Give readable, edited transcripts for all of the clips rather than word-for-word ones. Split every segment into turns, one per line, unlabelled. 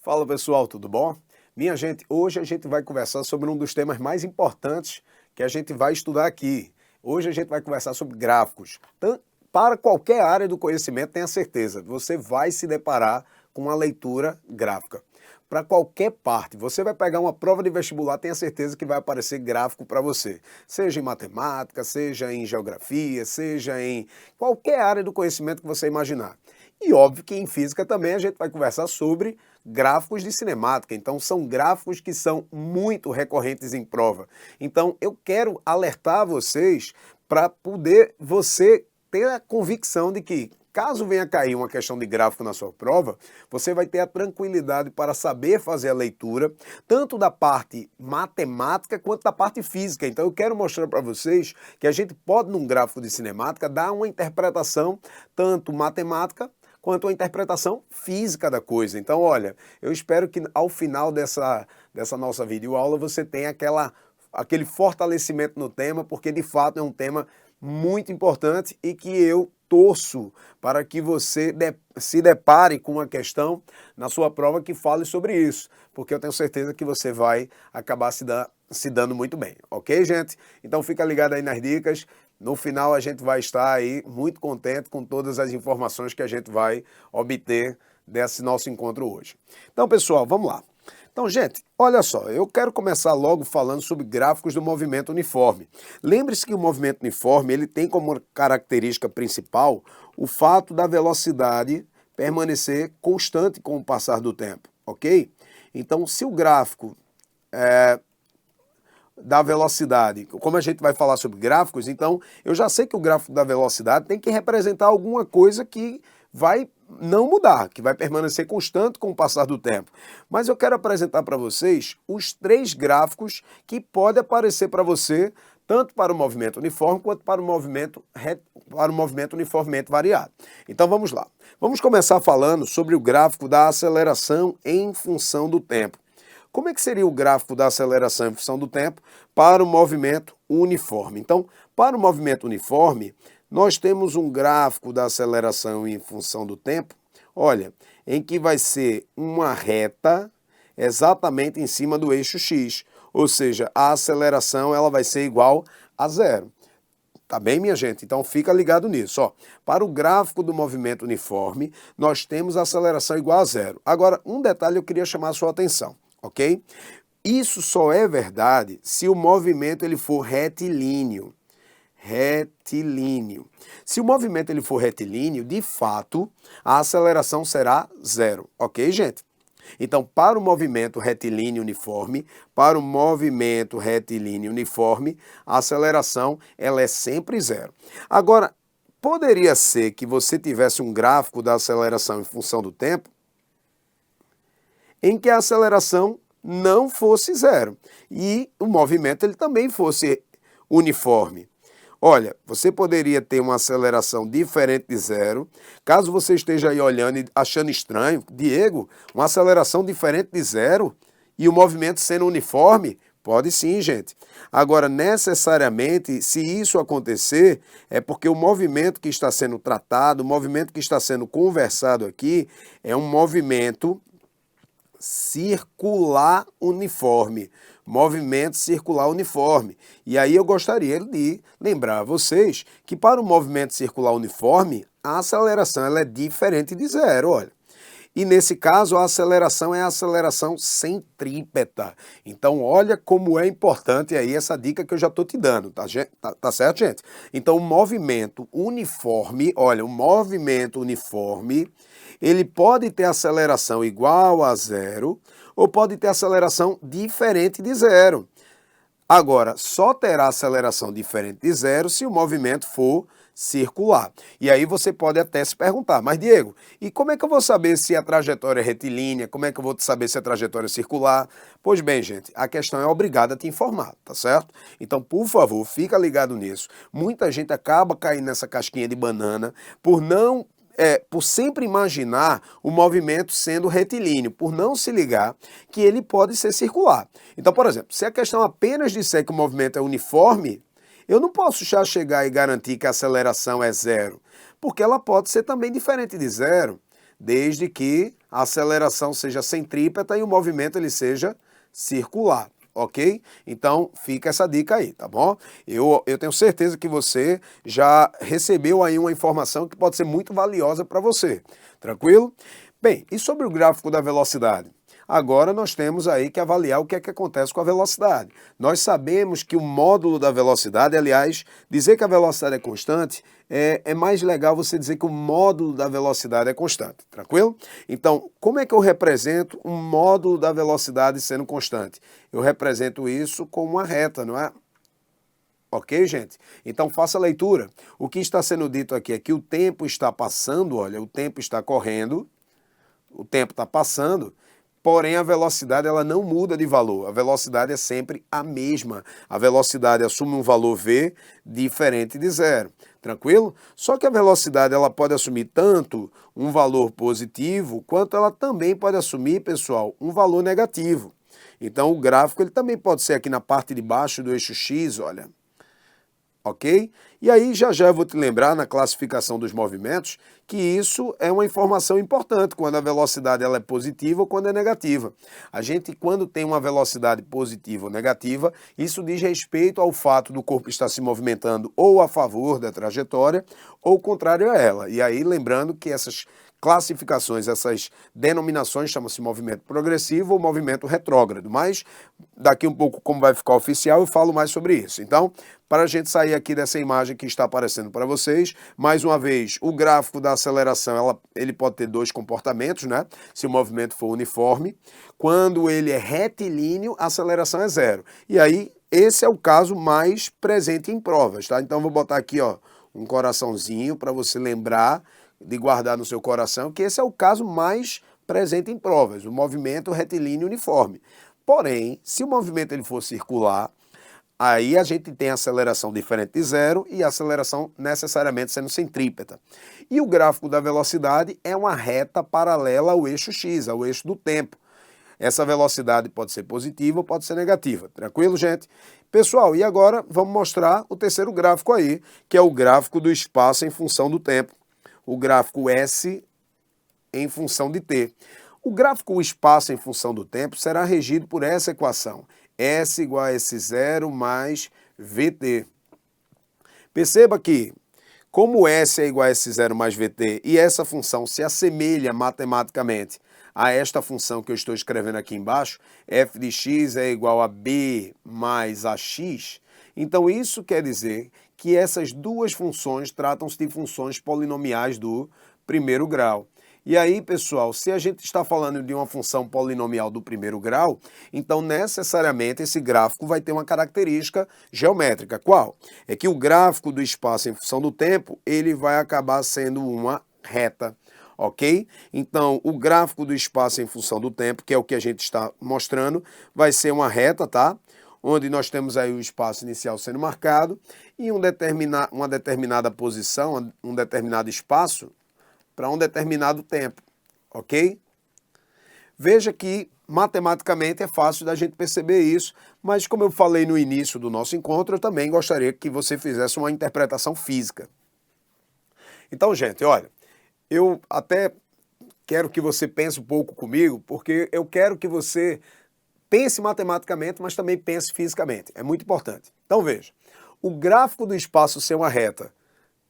Fala pessoal, tudo bom? Minha gente, hoje a gente vai conversar sobre um dos temas mais importantes que a gente vai estudar aqui. Hoje a gente vai conversar sobre gráficos. Para qualquer área do conhecimento, tenha certeza, você vai se deparar com uma leitura gráfica. Para qualquer parte, você vai pegar uma prova de vestibular, tenha certeza que vai aparecer gráfico para você. Seja em matemática, seja em geografia, seja em qualquer área do conhecimento que você imaginar. E óbvio que em física também a gente vai conversar sobre gráficos de cinemática. Então são gráficos que são muito recorrentes em prova. Então eu quero alertar vocês para poder você ter a convicção de que caso venha cair uma questão de gráfico na sua prova, você vai ter a tranquilidade para saber fazer a leitura, tanto da parte matemática quanto da parte física. Então eu quero mostrar para vocês que a gente pode, num gráfico de cinemática, dar uma interpretação tanto matemática quanto a interpretação física da coisa. Então, olha, eu espero que ao final dessa nossa videoaula você tenha aquele fortalecimento no tema, porque de fato é um tema muito importante e que eu torço para que você se depare com uma questão na sua prova que fale sobre isso, porque eu tenho certeza que você vai acabar se dando muito bem, ok, gente? Então fica ligado aí nas dicas. No final a gente vai estar aí muito contente com todas as informações que a gente vai obter desse nosso encontro hoje. Então, pessoal, vamos lá. Então, gente, olha só, eu quero começar logo falando sobre gráficos do movimento uniforme. Lembre-se que o movimento uniforme ele tem como característica principal o fato da velocidade permanecer constante com o passar do tempo, ok? Então, se o gráfico da velocidade, como a gente vai falar sobre gráficos, então eu já sei que o gráfico da velocidade tem que representar alguma coisa que vai não mudar, que vai permanecer constante com o passar do tempo. Mas eu quero apresentar para vocês os 3 gráficos que podem aparecer para você, tanto para o movimento uniforme quanto para o movimento uniformemente variado. Então vamos lá. Vamos começar falando sobre o gráfico da aceleração em função do tempo. Como é que seria o gráfico da aceleração em função do tempo para o movimento uniforme? Então, para o movimento uniforme, nós temos um gráfico da aceleração em função do tempo, olha, em que vai ser uma reta exatamente em cima do eixo X, ou seja, a aceleração ela vai ser igual a zero. Tá bem, minha gente? Então fica ligado nisso. Ó. Para o gráfico do movimento uniforme, nós temos a aceleração igual a zero. Agora, um detalhe eu queria chamar a sua atenção. Ok? Isso só é verdade se o movimento ele for retilíneo. Retilíneo. Se o movimento ele for retilíneo, de fato, a aceleração será zero. Ok, gente? Então, para o movimento retilíneo uniforme, a aceleração ela é sempre zero. Agora, poderia ser que você tivesse um gráfico da aceleração em função do tempo, em que a aceleração não fosse zero e o movimento ele também fosse uniforme. Olha, você poderia ter uma aceleração diferente de zero, caso você esteja aí olhando e achando estranho, Diego, uma aceleração diferente de zero e o movimento sendo uniforme? Pode sim, gente. Agora, necessariamente, se isso acontecer, é porque o movimento que está sendo tratado, o movimento que está sendo conversado aqui, é um movimento circular uniforme, movimento circular uniforme. E aí eu gostaria de lembrar a vocês que para o movimento circular uniforme, a aceleração ela é diferente de zero, olha. E nesse caso a aceleração é a aceleração centrípeta. Então olha como é importante aí essa dica que eu já estou te dando, tá certo, gente? Então o movimento uniforme, olha, o movimento uniforme, ele pode ter aceleração igual a zero ou pode ter aceleração diferente de zero. Agora, só terá aceleração diferente de zero se o movimento for circular. E aí você pode até se perguntar, mas Diego, e como é que eu vou saber se a trajetória é retilínea? Como é que eu vou saber se a trajetória é circular? Pois bem, gente, a questão é obrigada a te informar, tá certo? Então, por favor, fica ligado nisso. Muita gente acaba caindo nessa casquinha de banana por sempre imaginar o movimento sendo retilíneo, por não se ligar que ele pode ser circular. Então, por exemplo, se a questão apenas disser que o movimento é uniforme, eu não posso já chegar e garantir que a aceleração é zero, porque ela pode ser também diferente de zero. desde que a aceleração seja centrípeta e o movimento ele seja circular. Ok? Então, fica essa dica aí, tá bom? Eu tenho certeza que você já recebeu aí uma informação que pode ser muito valiosa para você. Tranquilo? Bem, e sobre o gráfico da velocidade? Agora nós temos aí que avaliar o que é que acontece com a velocidade. Nós sabemos que o módulo da velocidade, aliás, dizer que a velocidade é constante, é mais legal você dizer que o módulo da velocidade é constante, tranquilo? Então, como é que eu represento um módulo da velocidade sendo constante? Eu represento isso com uma reta, não é? Ok, gente? Então faça a leitura. O que está sendo dito aqui é que o tempo está passando, olha, o tempo está correndo, o tempo está passando, porém a velocidade ela não muda de valor, a velocidade é sempre a mesma. A velocidade assume um valor v diferente de zero, tranquilo? Só que a velocidade ela pode assumir tanto um valor positivo, quanto ela também pode assumir, pessoal, um valor negativo. Então o gráfico ele também pode ser aqui na parte de baixo do eixo x, olha. Ok? E aí já eu vou te lembrar na classificação dos movimentos que isso é uma informação importante quando a velocidade ela é positiva ou quando é negativa. A gente quando tem uma velocidade positiva ou negativa, isso diz respeito ao fato do corpo estar se movimentando ou a favor da trajetória ou contrário a ela. E aí lembrando que essas classificações, essas denominações chamam-se movimento progressivo ou movimento retrógrado, mas daqui um pouco como vai ficar oficial eu falo mais sobre isso. Então, para a gente sair aqui dessa imagem que está aparecendo para vocês, mais uma vez, o gráfico da aceleração, ele pode ter dois comportamentos, né? Se o movimento for uniforme, quando ele é retilíneo, a aceleração é zero. E aí, esse é o caso mais presente em provas, tá? Então, vou botar aqui, ó, um coraçãozinho para você lembrar de guardar no seu coração, que esse é o caso mais presente em provas, o movimento retilíneo uniforme. Porém, se o movimento ele for circular, aí a gente tem aceleração diferente de zero e aceleração necessariamente sendo centrípeta. E o gráfico da velocidade é uma reta paralela ao eixo x, ao eixo do tempo. Essa velocidade pode ser positiva ou pode ser negativa. Tranquilo, gente? Pessoal, e agora vamos mostrar o terceiro gráfico aí, que é o gráfico do espaço em função do tempo. O gráfico S em função de t. O gráfico espaço em função do tempo será regido por essa equação. S igual a S0 mais VT. Perceba que, como S é igual a S0 mais VT e essa função se assemelha matematicamente a esta função que eu estou escrevendo aqui embaixo, f de x é igual a b mais ax, então isso quer dizer que essas duas funções tratam-se de funções polinomiais do primeiro grau. E aí, pessoal, se a gente está falando de uma função polinomial do primeiro grau, então necessariamente esse gráfico vai ter uma característica geométrica. Qual? É que o gráfico do espaço em função do tempo, ele vai acabar sendo uma reta. Ok? Então, o gráfico do espaço em função do tempo, que é o que a gente está mostrando, vai ser uma reta, tá? Onde nós temos aí o espaço inicial sendo marcado e uma determinada posição, um determinado espaço para um determinado tempo, ok? Veja que matematicamente é fácil da gente perceber isso, mas como eu falei no início do nosso encontro, eu também gostaria que você fizesse uma interpretação física. Então, gente, olha, eu até quero que você pense um pouco comigo, porque eu quero que você pense matematicamente, mas também pense fisicamente. É muito importante. Então veja, o gráfico do espaço ser uma reta,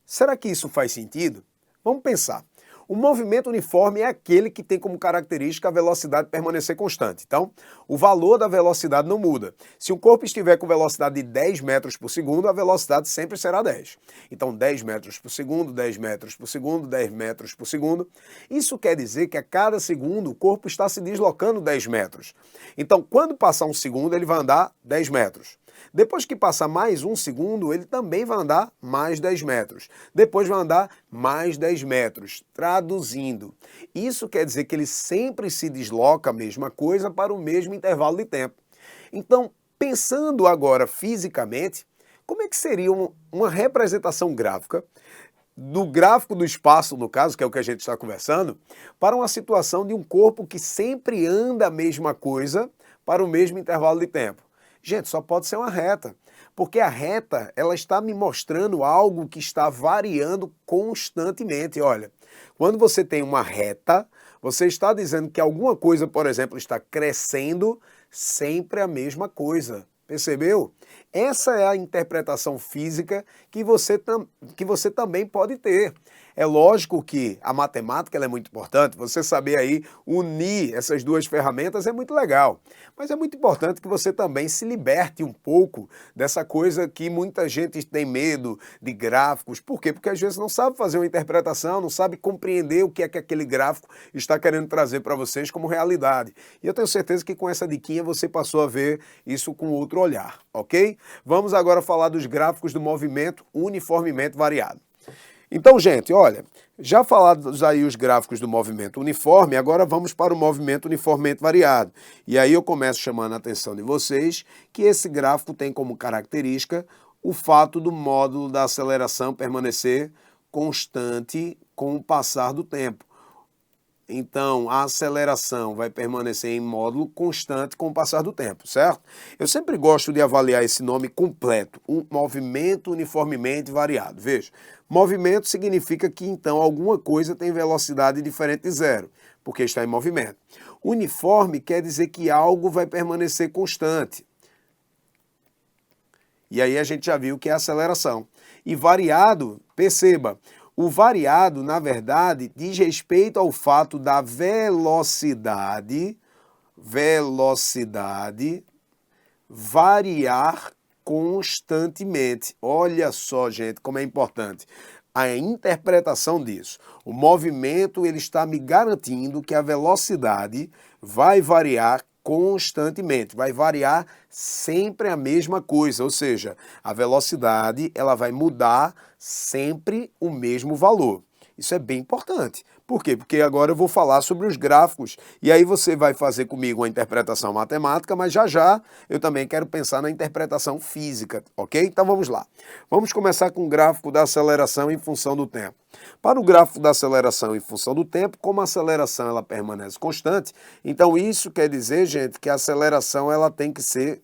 será que isso faz sentido? Vamos pensar. O movimento uniforme é aquele que tem como característica a velocidade permanecer constante. Então, o valor da velocidade não muda. Se um corpo estiver com velocidade de 10 metros por segundo, a velocidade sempre será 10. Então, 10 metros por segundo, 10 metros por segundo, 10 metros por segundo. Isso quer dizer que a cada segundo o corpo está se deslocando 10 metros. Então, quando passar um segundo, ele vai andar 10 metros. Depois que passar mais um segundo, ele também vai andar mais 10 metros. Depois vai andar mais 10 metros. Traduzindo, isso quer dizer que ele sempre se desloca a mesma coisa para o mesmo intervalo de tempo. Então, pensando agora fisicamente, como é que seria uma representação gráfica do gráfico do espaço, no caso, que é o que a gente está conversando, para uma situação de um corpo que sempre anda a mesma coisa para o mesmo intervalo de tempo? Gente, só pode ser uma reta, Porque a reta, ela está me mostrando algo que está variando constantemente. Olha, quando você tem uma reta, você está dizendo que alguma coisa, por exemplo, está crescendo sempre a mesma coisa. Percebeu? Essa é a interpretação física que você também pode ter. É lógico que a matemática ela é muito importante, você saber aí unir essas duas ferramentas é muito legal. Mas é muito importante que você também se liberte um pouco dessa coisa que muita gente tem medo de gráficos. Por quê? Porque às vezes não sabe fazer uma interpretação, não sabe compreender o que é que aquele gráfico está querendo trazer para vocês como realidade. E eu tenho certeza que com essa diquinha você passou a ver isso com outro olhar, ok? Vamos agora falar dos gráficos do movimento uniformemente variado. Então, gente, olha, já falados aí os gráficos do movimento uniforme, agora vamos para o movimento uniformemente variado. E aí eu começo chamando a atenção de vocês que esse gráfico tem como característica o fato do módulo da aceleração permanecer constante com o passar do tempo. Então, a aceleração vai permanecer em módulo constante com o passar do tempo, certo? Eu sempre gosto de avaliar esse nome completo, um movimento uniformemente variado. Veja, movimento significa que, então, alguma coisa tem velocidade diferente de zero, porque está em movimento. Uniforme quer dizer que algo vai permanecer constante. E aí a gente já viu que é a aceleração. E variado, perceba, o variado, na verdade, diz respeito ao fato da velocidade variar constantemente. Olha só, gente, como é importante a interpretação disso. O movimento ele está me garantindo que a velocidade vai variar constantemente, vai variar sempre a mesma coisa, ou seja, a velocidade ela vai mudar sempre o mesmo valor. Isso é bem importante. Por quê? Porque agora eu vou falar sobre os gráficos e aí você vai fazer comigo uma interpretação matemática, mas já já eu também quero pensar na interpretação física, ok? Então vamos lá. Vamos começar com o gráfico da aceleração em função do tempo. Para o gráfico da aceleração em função do tempo, como a aceleração ela permanece constante, então isso quer dizer, gente, que a aceleração ela tem que ser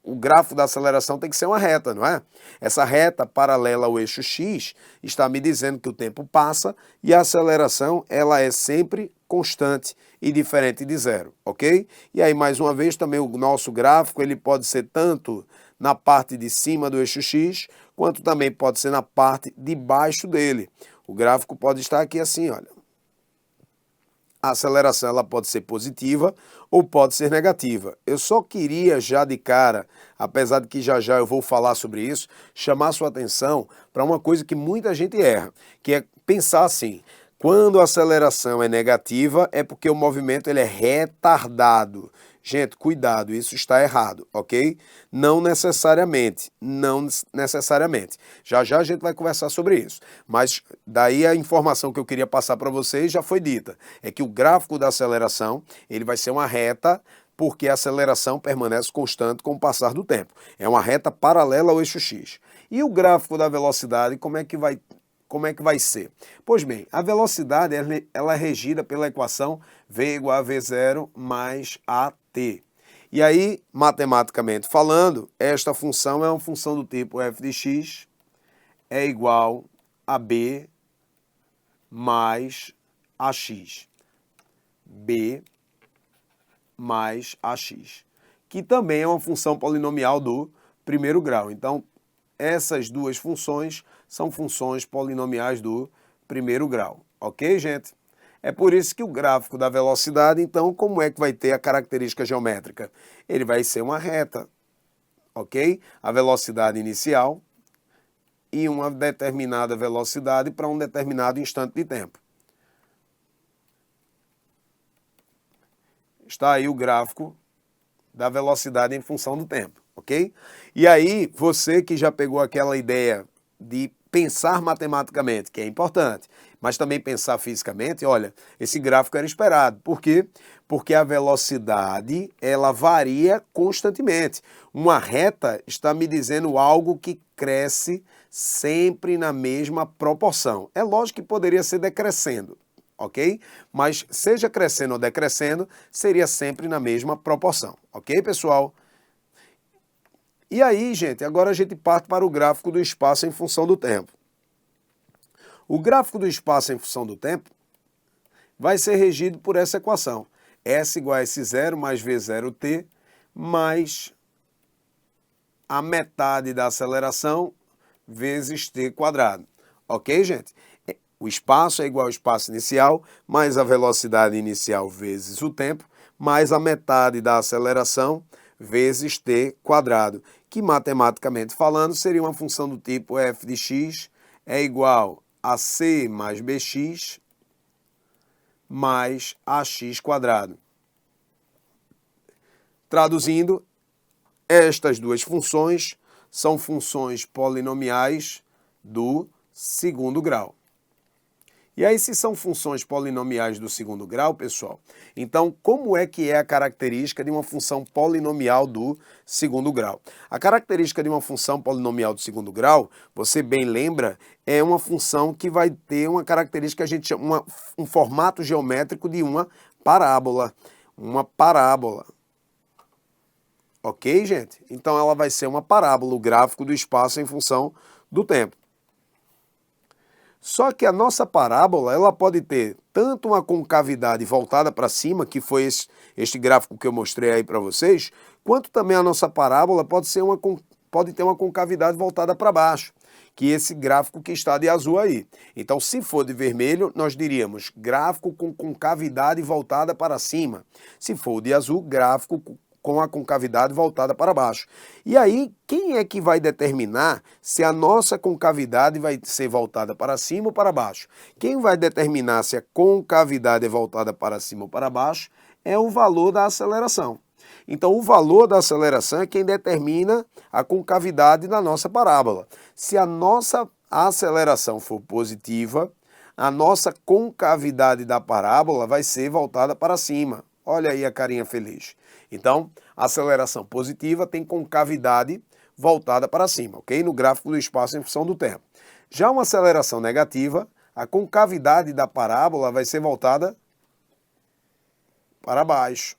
o gráfico da aceleração tem que ser uma reta, não é? Essa reta paralela ao eixo X está me dizendo que o tempo passa e a aceleração ela é sempre constante e diferente de zero, ok? E aí, mais uma vez, também o nosso gráfico ele pode ser tanto na parte de cima do eixo X, quanto também pode ser na parte de baixo dele. O gráfico pode estar aqui assim, olha. A aceleração ela pode ser positiva ou pode ser negativa. Eu só queria já de cara, apesar de que já já eu vou falar sobre isso, chamar sua atenção para uma coisa que muita gente erra, que é pensar assim, quando a aceleração é negativa é porque o movimento ele é retardado. Gente, cuidado, isso está errado, ok? Não necessariamente, não necessariamente. Já já a gente vai conversar sobre isso. Mas daí a informação que eu queria passar para vocês já foi dita. É que o gráfico da aceleração, ele vai ser uma reta porque a aceleração permanece constante com o passar do tempo. É uma reta paralela ao eixo X. E o gráfico da velocidade, como é que vai ser? Pois bem, a velocidade ela é regida pela equação v igual a v0 mais at. E aí, matematicamente falando, esta função é uma função do tipo f de x é igual a b mais ax. b mais ax, que também é uma função polinomial do primeiro grau. Então, essas duas funções são funções polinomiais do primeiro grau. Ok, gente? É por isso que o gráfico da velocidade, então, como é que vai ter a característica geométrica? Ele vai ser uma reta, ok? A velocidade inicial e uma determinada velocidade para um determinado instante de tempo. Está aí o gráfico da velocidade em função do tempo, ok? E aí, você que já pegou aquela ideia de pensar matematicamente, que é importante, mas também pensar fisicamente, olha, esse gráfico era esperado. Por quê? Porque a velocidade, ela varia constantemente. Uma reta está me dizendo algo que cresce sempre na mesma proporção. É lógico que poderia ser decrescendo, ok? Mas seja crescendo ou decrescendo, seria sempre na mesma proporção, ok, pessoal? E aí, gente, agora a gente parte para o gráfico do espaço em função do tempo. O gráfico do espaço em função do tempo vai ser regido por essa equação. S igual a S0 mais V0t mais a metade da aceleração vezes t quadrado. Ok, gente? O espaço é igual ao espaço inicial mais a velocidade inicial vezes o tempo mais a metade da aceleração vezes t quadrado, que matematicamente falando seria uma função do tipo f de x é igual a c mais bx mais ax quadrado. Traduzindo, estas duas funções são funções polinomiais do segundo grau. E aí, se são funções polinomiais do segundo grau, pessoal, então como é que é a característica de uma função polinomial do segundo grau? A característica de uma função polinomial do segundo grau, você bem lembra, é uma função que vai ter uma característica que a gente chama um formato geométrico de uma parábola. Uma parábola. Ok, gente? Então ela vai ser uma parábola, o gráfico do espaço em função do tempo. Só que a nossa parábola, ela pode ter tanto uma concavidade voltada para cima, que foi este gráfico que eu mostrei aí para vocês, quanto também a nossa parábola pode ter uma concavidade voltada para baixo, que é esse gráfico que está de azul aí. Então, se for de vermelho, nós diríamos gráfico com concavidade voltada para cima. Se for de azul, gráfico com a concavidade voltada para baixo. E aí, quem é que vai determinar se a nossa concavidade vai ser voltada para cima ou para baixo? Quem vai determinar se a concavidade é voltada para cima ou para baixo é o valor da aceleração. Então, o valor da aceleração é quem determina a concavidade da nossa parábola. Se a nossa aceleração for positiva, a nossa concavidade da parábola vai ser voltada para cima. Olha aí a carinha feliz. Então, a aceleração positiva tem concavidade voltada para cima, ok? No gráfico do espaço em função do tempo. Já uma aceleração negativa, a concavidade da parábola vai ser voltada para baixo.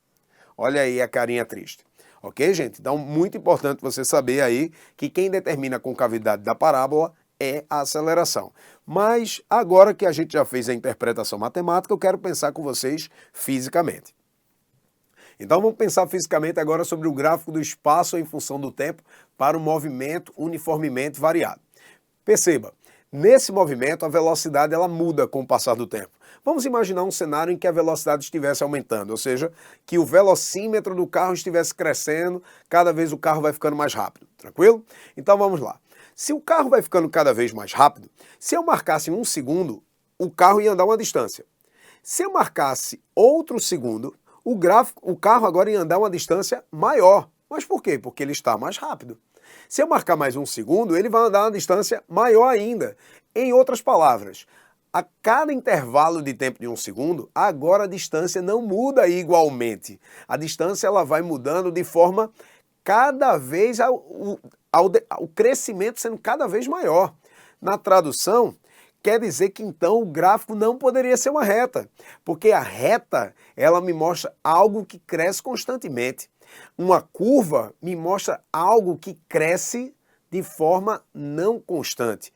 Olha aí a carinha triste. Ok, gente? Então, muito importante você saber aí que quem determina a concavidade da parábola é a aceleração. Mas, agora que a gente já fez a interpretação matemática, eu quero pensar com vocês fisicamente. Então vamos pensar fisicamente agora sobre o gráfico do espaço em função do tempo para o movimento uniformemente variado. Perceba, nesse movimento a velocidade ela muda com o passar do tempo. Vamos imaginar um cenário em que a velocidade estivesse aumentando, ou seja, que o velocímetro do carro estivesse crescendo, cada vez o carro vai ficando mais rápido, tranquilo? Então vamos lá. Se o carro vai ficando cada vez mais rápido, se eu marcasse 1 segundo, o carro ia andar uma distância. Se eu marcasse outro segundo, o carro agora ia andar uma distância maior. Mas por quê? Porque ele está mais rápido. Se eu marcar mais 1 segundo, ele vai andar uma distância maior ainda. Em outras palavras, a cada intervalo de tempo de 1 segundo, agora a distância não muda igualmente. A distância ela vai mudando de forma cada vez o crescimento sendo cada vez maior. Na tradução, quer dizer que então o gráfico não poderia ser uma reta, porque a reta ela me mostra algo que cresce constantemente. Uma curva me mostra algo que cresce de forma não constante.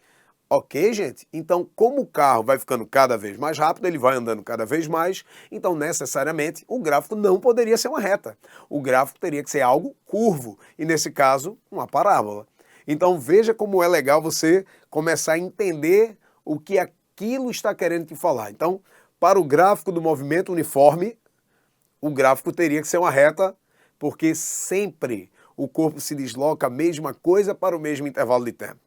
Ok, gente? Então, como o carro vai ficando cada vez mais rápido, ele vai andando cada vez mais, então necessariamente o gráfico não poderia ser uma reta. O gráfico teria que ser algo curvo, e nesse caso, uma parábola. Então veja como é legal você começar a entender o que aquilo está querendo te falar. Então, para o gráfico do movimento uniforme, o gráfico teria que ser uma reta, porque sempre o corpo se desloca a mesma coisa para o mesmo intervalo de tempo.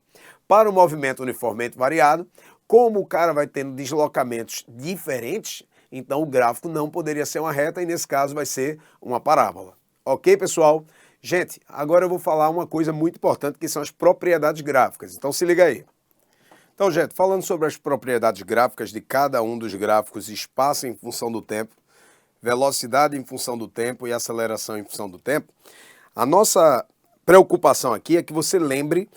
Para o movimento uniformemente variado, como o cara vai tendo deslocamentos diferentes, então o gráfico não poderia ser uma reta e nesse caso vai ser uma parábola. Ok, pessoal? Gente, agora eu vou falar uma coisa muito importante que são as propriedades gráficas. Então se liga aí. Então, gente, falando sobre as propriedades gráficas de cada um dos gráficos, espaço em função do tempo, velocidade em função do tempo e aceleração em função do tempo, a nossa preocupação aqui é que você lembre,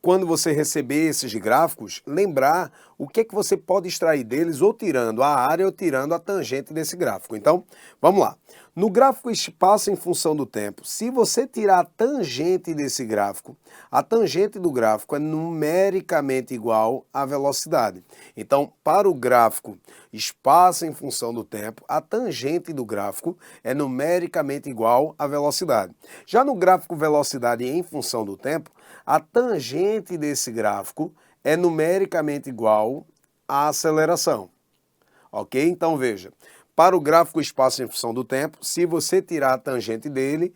quando você receber esses gráficos, lembrar o que é que você pode extrair deles ou tirando a área ou tirando a tangente desse gráfico. Então, vamos lá. No gráfico espaço em função do tempo, se você tirar a tangente desse gráfico, a tangente do gráfico é numericamente igual à velocidade. Então, para o gráfico espaço em função do tempo, a tangente do gráfico é numericamente igual à velocidade. Já no gráfico velocidade em função do tempo, a tangente desse gráfico é numericamente igual à aceleração. Ok? Então, veja. Para o gráfico espaço em função do tempo, se você tirar a tangente dele,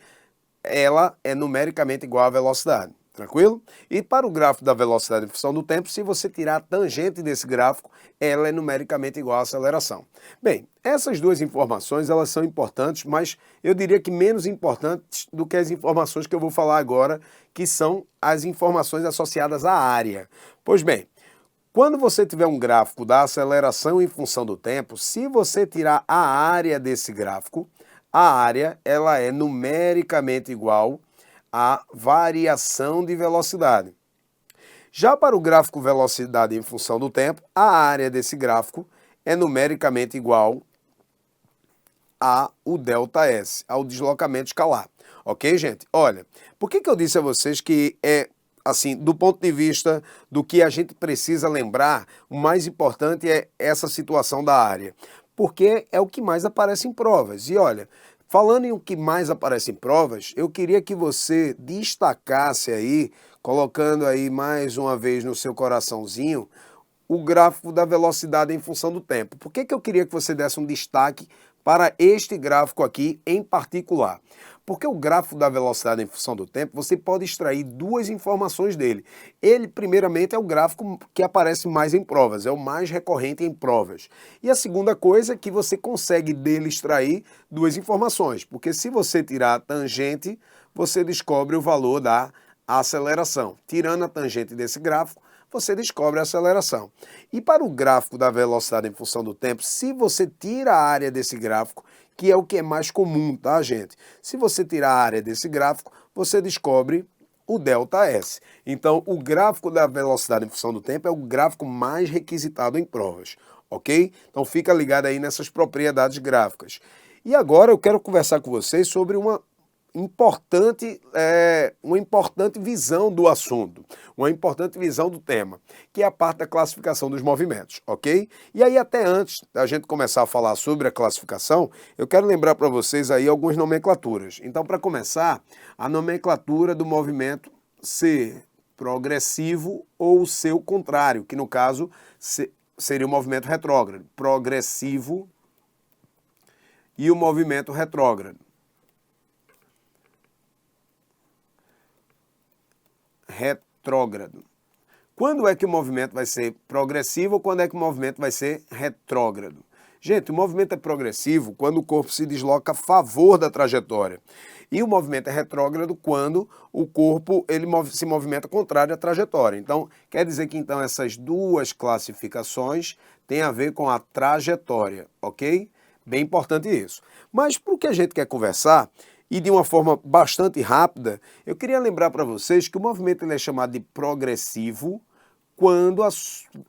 ela é numericamente igual à velocidade. Tranquilo? E para o gráfico da velocidade em função do tempo, se você tirar a tangente desse gráfico, ela é numericamente igual à aceleração. Bem, essas duas informações elas são importantes, mas eu diria que menos importantes do que as informações que eu vou falar agora, que são as informações associadas à área. Pois bem, quando você tiver um gráfico da aceleração em função do tempo, se você tirar a área desse gráfico, a área ela é numericamente igual à variação de velocidade. Já para o gráfico velocidade em função do tempo, a área desse gráfico é numericamente igual ao ΔS, ao deslocamento escalar. Ok, gente? Olha, por que eu disse a vocês que assim, do ponto de vista do que a gente precisa lembrar, o mais importante é essa situação da área, porque é o que mais aparece em provas. E olha, falando em o que mais aparece em provas, eu queria que você destacasse aí, colocando aí mais uma vez no seu coraçãozinho, o gráfico da velocidade em função do tempo. Por que eu queria que você desse um destaque para este gráfico aqui em particular? Porque o gráfico da velocidade em função do tempo, você pode extrair duas informações dele. Ele, primeiramente, é o gráfico que aparece mais em provas, é o mais recorrente em provas. E a segunda coisa é que você consegue dele extrair duas informações, porque se você tirar a tangente, você descobre o valor da aceleração. Tirando a tangente desse gráfico, você descobre a aceleração. E para o gráfico da velocidade em função do tempo, se você tira a área desse gráfico, que é o que é mais comum, tá, gente? Se você tirar a área desse gráfico, você descobre o ΔS. Então, o gráfico da velocidade em função do tempo é o gráfico mais requisitado em provas, ok? Então, fica ligado aí nessas propriedades gráficas. E agora eu quero conversar com vocês sobre uma importante visão do assunto, uma importante visão do tema, que é a parte da classificação dos movimentos, ok? E aí, até antes da gente começar a falar sobre a classificação, eu quero lembrar para vocês aí algumas nomenclaturas. Então, para começar, a nomenclatura do movimento ser progressivo ou seu contrário, que no caso seria o movimento retrógrado, progressivo e o movimento retrógrado. Retrógrado. Quando é que o movimento vai ser progressivo ou quando é que o movimento vai ser retrógrado? Gente, o movimento é progressivo quando o corpo se desloca a favor da trajetória. E o movimento é retrógrado quando o corpo se movimenta contrário à trajetória. Então, quer dizer que então essas duas classificações têm a ver com a trajetória, ok? Bem importante isso. Mas para o que a gente quer conversar, e de uma forma bastante rápida, eu queria lembrar para vocês que o movimento ele é chamado de progressivo quando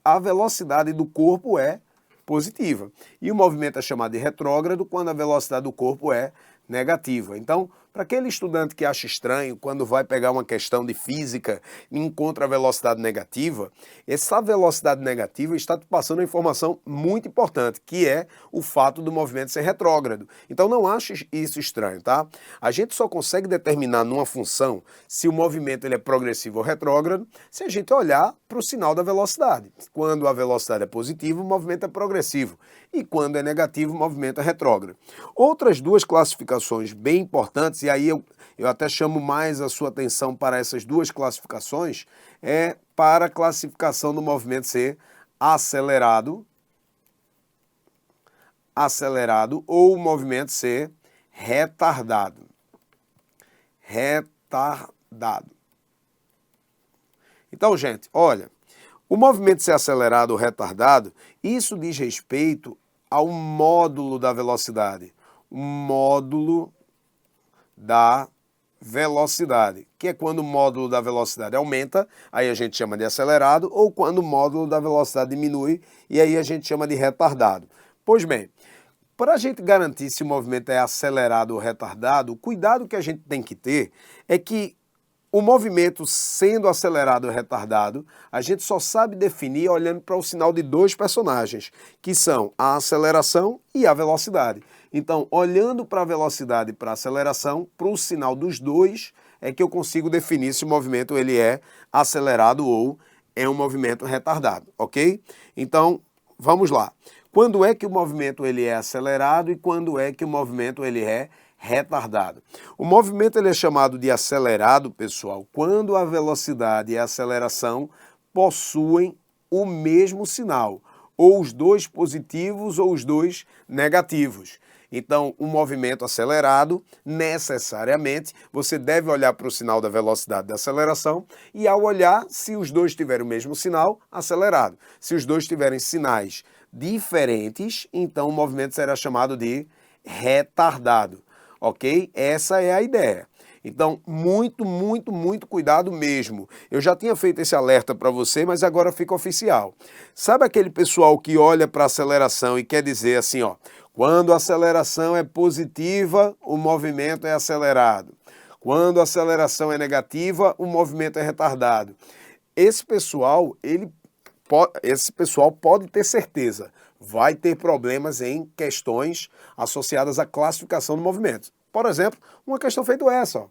a velocidade do corpo é positiva. E o movimento é chamado de retrógrado quando a velocidade do corpo é negativa. Então, para aquele estudante que acha estranho, quando vai pegar uma questão de física e encontra a velocidade negativa, essa velocidade negativa está te passando uma informação muito importante, que é o fato do movimento ser retrógrado. Então não ache isso estranho, tá? A gente só consegue determinar numa função se o movimento ele é progressivo ou retrógrado se a gente olhar para o sinal da velocidade. Quando a velocidade é positiva, o movimento é progressivo. E quando é negativo, o movimento é retrógrado. Outras duas classificações bem importantes, e aí eu até chamo mais a sua atenção para essas duas classificações, é para a classificação do movimento ser acelerado ou o movimento ser retardado. Retardado. Então, gente, olha, o movimento ser acelerado ou retardado, isso diz respeito ao módulo da velocidade. O módulo da velocidade, que é quando o módulo da velocidade aumenta, aí a gente chama de acelerado, ou quando o módulo da velocidade diminui, e aí a gente chama de retardado. Pois bem, Para a gente garantir se o movimento é acelerado ou retardado, o cuidado que a gente tem que ter é que o movimento sendo acelerado ou retardado, a gente só sabe definir olhando para o sinal de dois personagens, que são a aceleração e a velocidade. Então, olhando para a velocidade e para a aceleração, para o sinal dos dois, é que eu consigo definir se o movimento ele é acelerado ou é um movimento retardado, ok? Então, vamos lá. Quando é que o movimento ele é acelerado e quando é que o movimento ele é retardado? O movimento ele é chamado de acelerado, pessoal, quando a velocidade e a aceleração possuem o mesmo sinal, ou os dois positivos ou os dois negativos. Então, o movimento acelerado, necessariamente, você deve olhar para o sinal da velocidade da aceleração e ao olhar, se os dois tiverem o mesmo sinal, acelerado. Se os dois tiverem sinais diferentes, então o movimento será chamado de retardado, ok? Essa é a ideia. Então, muito cuidado mesmo. Eu já tinha feito esse alerta para você, mas agora fica oficial. Sabe aquele pessoal que olha para a aceleração e quer dizer assim, ó, quando a aceleração é positiva, o movimento é acelerado. Quando a aceleração é negativa, o movimento é retardado. Esse pessoal pode ter certeza, vai ter problemas em questões associadas à classificação do movimento. Por exemplo, uma questão feita essa, ó.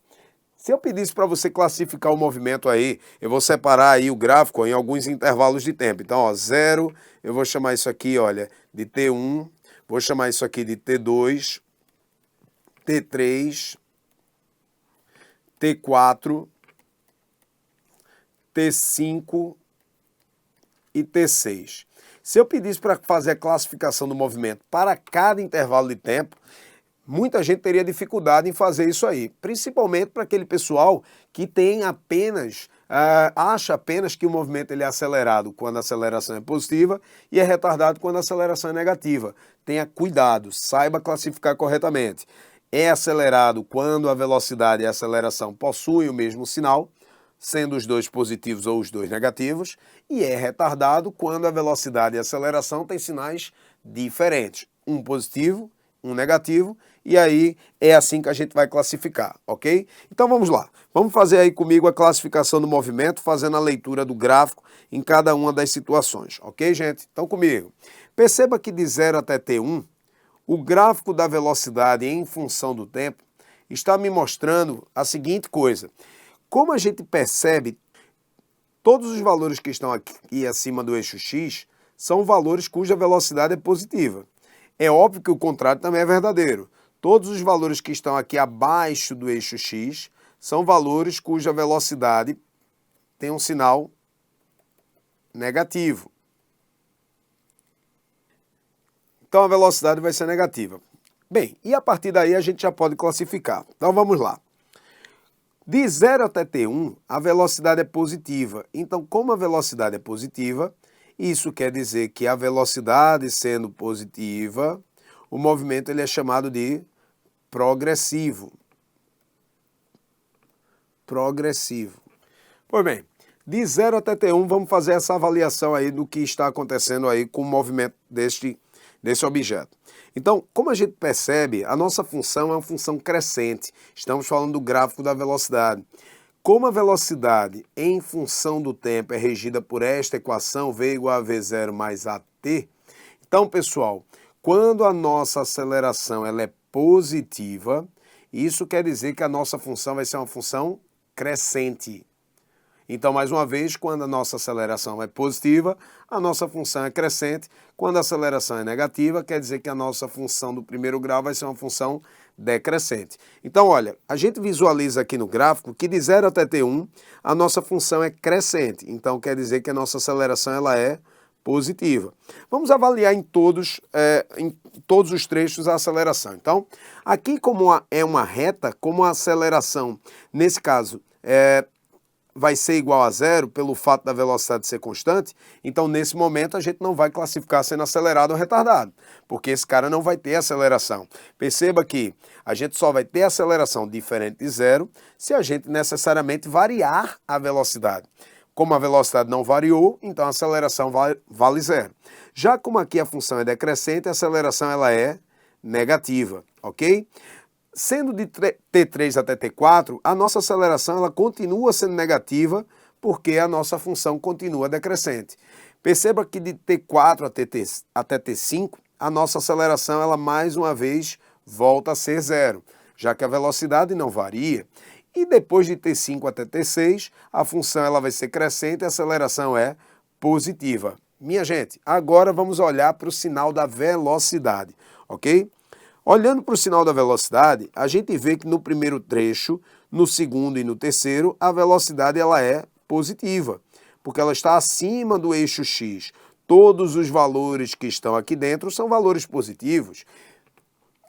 Se eu pedisse para você classificar o movimento aí, eu vou separar aí o gráfico em alguns intervalos de tempo. Então, ó, 0, eu vou chamar isso aqui, olha, de T1, vou chamar isso aqui de T2, T3, T4, T5 e T6. Se eu pedisse para fazer a classificação do movimento para cada intervalo de tempo, muita gente teria dificuldade em fazer isso aí, principalmente para aquele pessoal que tem apenas, acha apenas que o movimento ele é acelerado quando a aceleração é positiva e é retardado quando a aceleração é negativa. Tenha cuidado, saiba classificar corretamente. É acelerado quando a velocidade e a aceleração possuem o mesmo sinal, sendo os dois positivos ou os dois negativos, e é retardado quando a velocidade e a aceleração têm sinais diferentes, um positivo, um negativo, e aí é assim que a gente vai classificar, ok? Então vamos lá, vamos fazer aí comigo a classificação do movimento, fazendo a leitura do gráfico em cada uma das situações, ok, gente? Então comigo. Perceba que de 0 até T1, o gráfico da velocidade em função do tempo está me mostrando a seguinte coisa. Como a gente percebe, todos os valores que estão aqui acima do eixo X são valores cuja velocidade é positiva. É óbvio que o contrário também é verdadeiro. Todos os valores que estão aqui abaixo do eixo X são valores cuja velocidade tem um sinal negativo. Então a velocidade vai ser negativa. Bem, e a partir daí a gente já pode classificar. Então vamos lá. De 0 até T1, a velocidade é positiva. Então, como a velocidade é positiva, isso quer dizer que a velocidade sendo positiva, o movimento ele é chamado de progressivo. Progressivo. Pois bem, de 0 até T1, vamos fazer essa avaliação aí do que está acontecendo aí com o movimento desse objeto. Então, como a gente percebe, a nossa função é uma função crescente. Estamos falando do gráfico da velocidade. Como a velocidade em função do tempo é regida por esta equação, V igual a V0 mais AT, então, pessoal, quando a nossa aceleração ela é positiva, isso quer dizer que a nossa função vai ser uma função crescente. Então, mais uma vez, quando a nossa aceleração é positiva, a nossa função é crescente. Quando a aceleração é negativa, quer dizer que a nossa função do primeiro grau vai ser uma função decrescente. Então, olha, a gente visualiza aqui no gráfico que de 0 até T1, a nossa função é crescente. Então, quer dizer que a nossa aceleração ela é positiva. Vamos avaliar em todos os trechos a aceleração. Então, aqui como é uma reta, como a aceleração, nesse caso, vai ser igual a 0 pelo fato da velocidade ser constante, então nesse momento a gente não vai classificar sendo acelerado ou retardado, porque esse cara não vai ter aceleração. Perceba que a gente só vai ter aceleração diferente de 0 se a gente necessariamente variar a velocidade. Como a velocidade não variou, então a aceleração vale 0. Já como aqui a função é decrescente, a aceleração ela é negativa, ok? Sendo de T3 até T4, a nossa aceleração ela continua sendo negativa porque a nossa função continua decrescente. Perceba que de T4 até T5, a nossa aceleração ela mais uma vez volta a ser zero, já que a velocidade não varia. E depois de T5 até T6, a função ela vai ser crescente e a aceleração é positiva. Minha gente, agora vamos olhar para o sinal da velocidade, ok? Olhando para o sinal da velocidade, a gente vê que no primeiro trecho, no segundo e no terceiro, a velocidade ela é positiva, porque ela está acima do eixo x. Todos os valores que estão aqui dentro são valores positivos.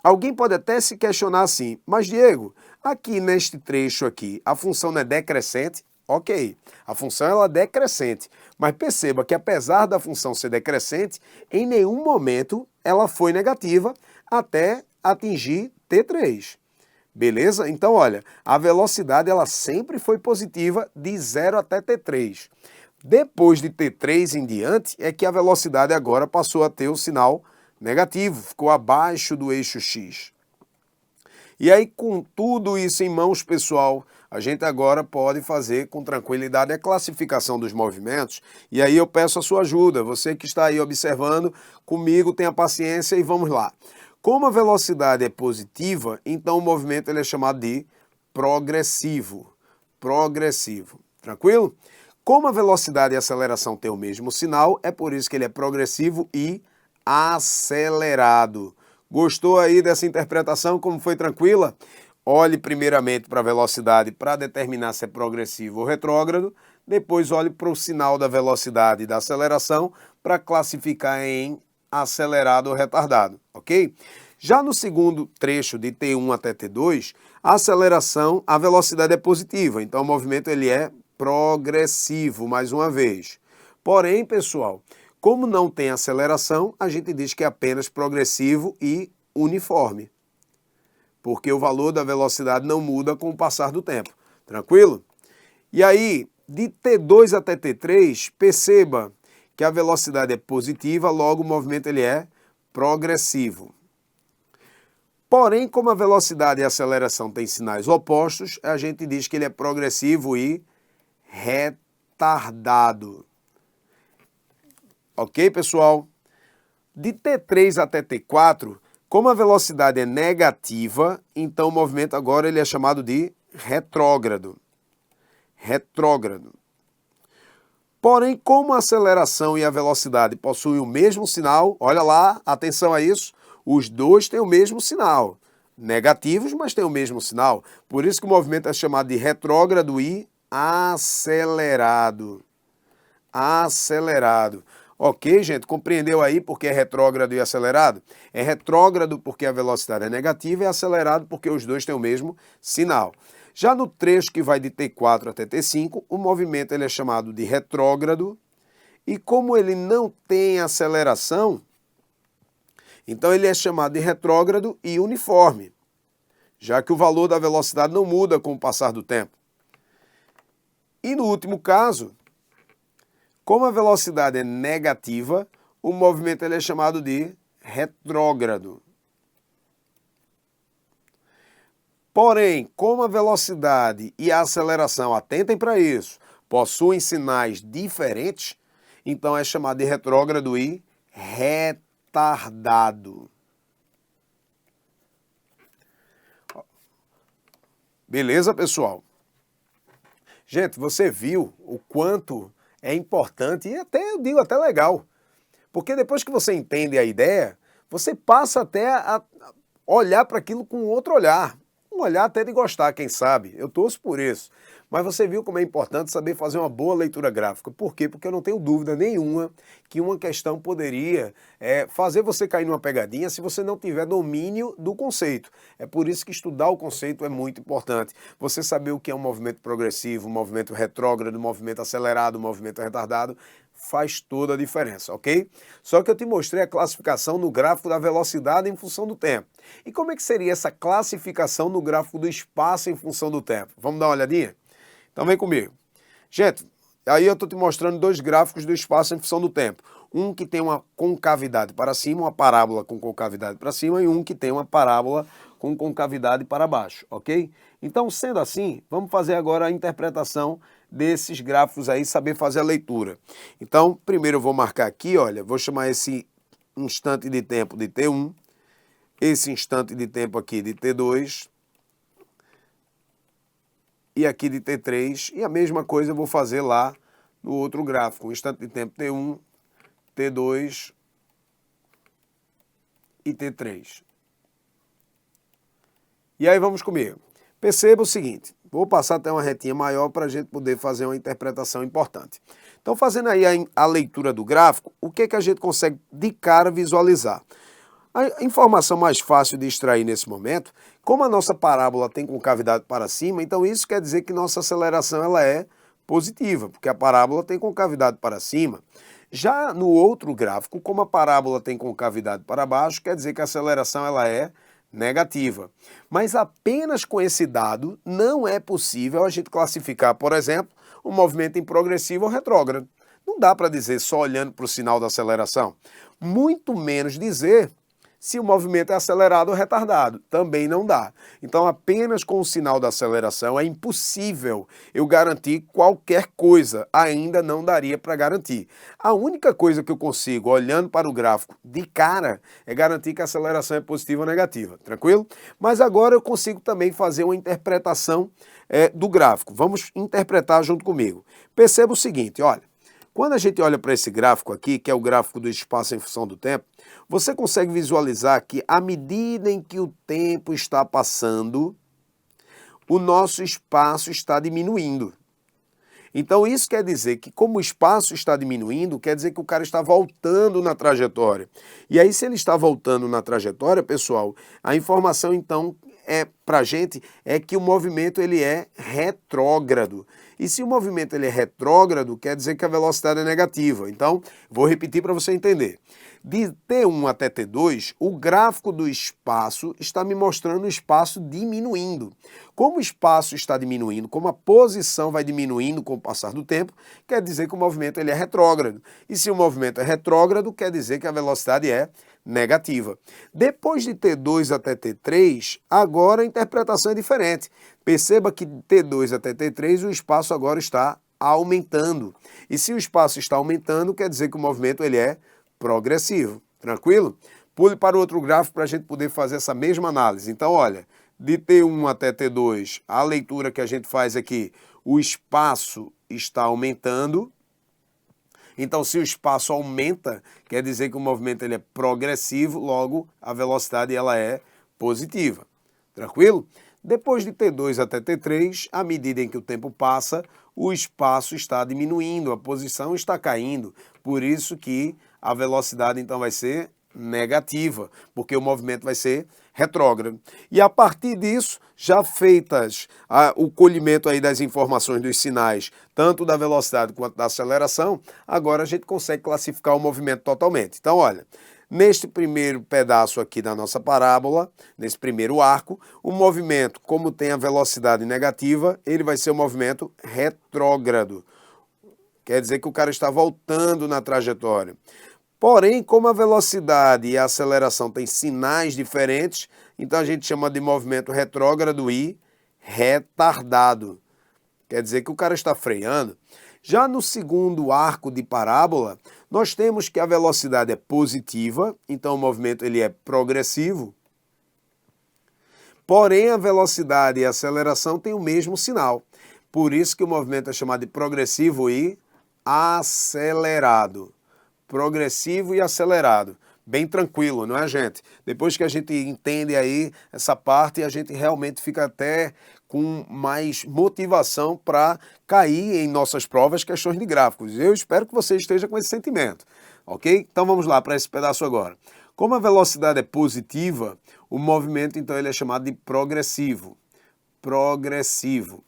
Alguém pode até se questionar assim, mas Diego, aqui neste trecho aqui, a função não é decrescente? Ok, a função ela é decrescente, mas perceba que apesar da função ser decrescente, em nenhum momento ela foi negativa até atingir T3. Beleza? Então, olha, a velocidade ela sempre foi positiva de 0 até T3. Depois de T3 em diante, é que a velocidade agora passou a ter o sinal negativo, ficou abaixo do eixo x. E aí, com tudo isso em mãos, pessoal, a gente agora pode fazer com tranquilidade a classificação dos movimentos. E aí eu peço a sua ajuda. Você que está aí observando comigo, tenha paciência e vamos lá. Como a velocidade é positiva, então o movimento ele é chamado de progressivo. Progressivo. Tranquilo? Como a velocidade e a aceleração têm o mesmo sinal, é por isso que ele é progressivo e acelerado. Gostou aí dessa interpretação? Como foi tranquila? Olhe primeiramente para a velocidade para determinar se é progressivo ou retrógrado. Depois olhe para o sinal da velocidade e da aceleração para classificar em acelerado ou retardado, ok? Já no segundo trecho de T1 até T2, a aceleração, a velocidade é positiva, então o movimento ele é progressivo, mais uma vez. Porém, pessoal, como não tem aceleração, a gente diz que é apenas progressivo e uniforme, porque o valor da velocidade não muda com o passar do tempo, tranquilo? E aí, de T2 até T3, perceba que a velocidade é positiva, logo o movimento ele é progressivo. Porém, como a velocidade e a aceleração têm sinais opostos, a gente diz que ele é progressivo e retardado. Ok, pessoal? De T3 até T4, como a velocidade é negativa, então o movimento agora ele é chamado de retrógrado. Retrógrado. Porém, como a aceleração e a velocidade possuem o mesmo sinal, olha lá, atenção a isso, os dois têm o mesmo sinal. Negativos, mas têm o mesmo sinal. Por isso que o movimento é chamado de retrógrado e acelerado. Acelerado. Ok, gente? Compreendeu aí porque é retrógrado e acelerado? É retrógrado porque a velocidade é negativa e acelerado porque os dois têm o mesmo sinal. Já no trecho que vai de T4 até T5, o movimento ele é chamado de retrógrado e como ele não tem aceleração, então ele é chamado de retrógrado e uniforme, já que o valor da velocidade não muda com o passar do tempo. E no último caso, como a velocidade é negativa, o movimento ele é chamado de retrógrado. Porém, como a velocidade e a aceleração, atentem para isso, possuem sinais diferentes, então é chamado de retrógrado e retardado. Beleza, pessoal? Gente, você viu o quanto é importante e até, eu digo, até legal. Porque depois que você entende a ideia, você passa até a olhar para aquilo com outro olhar. Um olhar até de gostar, quem sabe. Eu torço por isso. Mas você viu como é importante saber fazer uma boa leitura gráfica. Por quê? Porque eu não tenho dúvida nenhuma que uma questão poderia fazer você cair numa pegadinha se você não tiver domínio do conceito. É por isso que estudar o conceito é muito importante. Você saber o que é um movimento progressivo, um movimento retrógrado, um movimento acelerado, um movimento retardado, faz toda a diferença, ok? Só que eu te mostrei a classificação no gráfico da velocidade em função do tempo. E como é que seria essa classificação no gráfico do espaço em função do tempo? Vamos dar uma olhadinha? Então vem comigo. Gente, aí eu estou te mostrando dois gráficos do espaço em função do tempo. um que tem uma concavidade para cima, uma parábola com concavidade para cima, e um que tem uma parábola com concavidade para baixo, ok? Então, sendo assim, vamos fazer agora a interpretação desses gráficos aí, saber fazer a leitura. Então, primeiro eu vou marcar aqui, olha, vou chamar esse instante de tempo de T1, esse instante de tempo aqui de T2, e aqui de T3, e a mesma coisa eu vou fazer lá no outro gráfico, um instante de tempo T1, T2 e T3. E aí vamos comigo. Perceba o seguinte, vou passar até uma retinha maior para a gente poder fazer uma interpretação importante. Então, fazendo aí a leitura do gráfico, o que a gente consegue de cara visualizar? A informação mais fácil de extrair nesse momento, como a nossa parábola tem concavidade para cima, então isso quer dizer que nossa aceleração ela é positiva, porque a parábola tem concavidade para cima. Já no outro gráfico, como a parábola tem concavidade para baixo, quer dizer que a aceleração ela é negativa. Mas apenas com esse dado não é possível a gente classificar, por exemplo, um movimento em progressivo ou retrógrado. Não dá para dizer só olhando para o sinal da aceleração. Muito menos dizer se o movimento é acelerado ou retardado. Também não dá. Então, apenas com o sinal da aceleração é impossível eu garantir qualquer coisa. Ainda não daria para garantir. A única coisa que eu consigo, olhando para o gráfico de cara, é garantir que a aceleração é positiva ou negativa. Tranquilo? Mas agora eu consigo também fazer uma interpretação do gráfico. Vamos interpretar junto comigo. Perceba o seguinte, olha. Quando a gente olha para esse gráfico aqui, que é o gráfico do espaço em função do tempo, você consegue visualizar que à medida em que o tempo está passando, o nosso espaço está diminuindo. Então isso quer dizer que como o espaço está diminuindo, quer dizer que o cara está voltando na trajetória. E aí se ele está voltando na trajetória, pessoal, a informação então para a gente é que o movimento ele é retrógrado. E se o movimento ele é retrógrado, quer dizer que a velocidade é negativa. Então, vou repetir para você entender. De T1 até T2, o gráfico do espaço está me mostrando o espaço diminuindo. Como o espaço está diminuindo, como a posição vai diminuindo com o passar do tempo, quer dizer que o movimento ele é retrógrado. E se o movimento é retrógrado, quer dizer que a velocidade é negativa. Depois de T2 até T3, agora a interpretação é diferente. Perceba que de T2 até T3 o espaço agora está aumentando. E se o espaço está aumentando, quer dizer que o movimento ele é progressivo. Tranquilo? Pule para o outro gráfico para a gente poder fazer essa mesma análise. Então, olha, de T1 até T2, a leitura que a gente faz aqui, o espaço está aumentando. Então, se o espaço aumenta, quer dizer que o movimento ele é progressivo, logo a velocidade ela é positiva. Tranquilo? Depois de T2 até T3, à medida em que o tempo passa, o espaço está diminuindo, a posição está caindo. Por isso que a velocidade então vai ser negativa, porque o movimento vai ser retrógrado. E a partir disso, já feitas o colhimento aí das informações dos sinais, tanto da velocidade quanto da aceleração, agora a gente consegue classificar o movimento totalmente. Então, olha, neste primeiro pedaço aqui da nossa parábola, nesse primeiro arco, o movimento, como tem a velocidade negativa, ele vai ser um movimento retrógrado. Quer dizer que o cara está voltando na trajetória. Porém, como a velocidade e a aceleração têm sinais diferentes, então a gente chama de movimento retrógrado e retardado. Quer dizer que o cara está freando. Já no segundo arco de parábola, nós temos que a velocidade é positiva, então o movimento ele é progressivo. Porém, a velocidade e a aceleração têm o mesmo sinal. Por isso que o movimento é chamado de progressivo e acelerado. Progressivo e acelerado. Bem tranquilo, não é, gente? Depois que a gente entende aí essa parte, a gente realmente fica até com mais motivação para cair em nossas provas questões de gráficos. Eu espero que você esteja com esse sentimento, ok? Então vamos lá para esse pedaço agora. Como a velocidade é positiva, o movimento então ele é chamado de progressivo. Progressivo.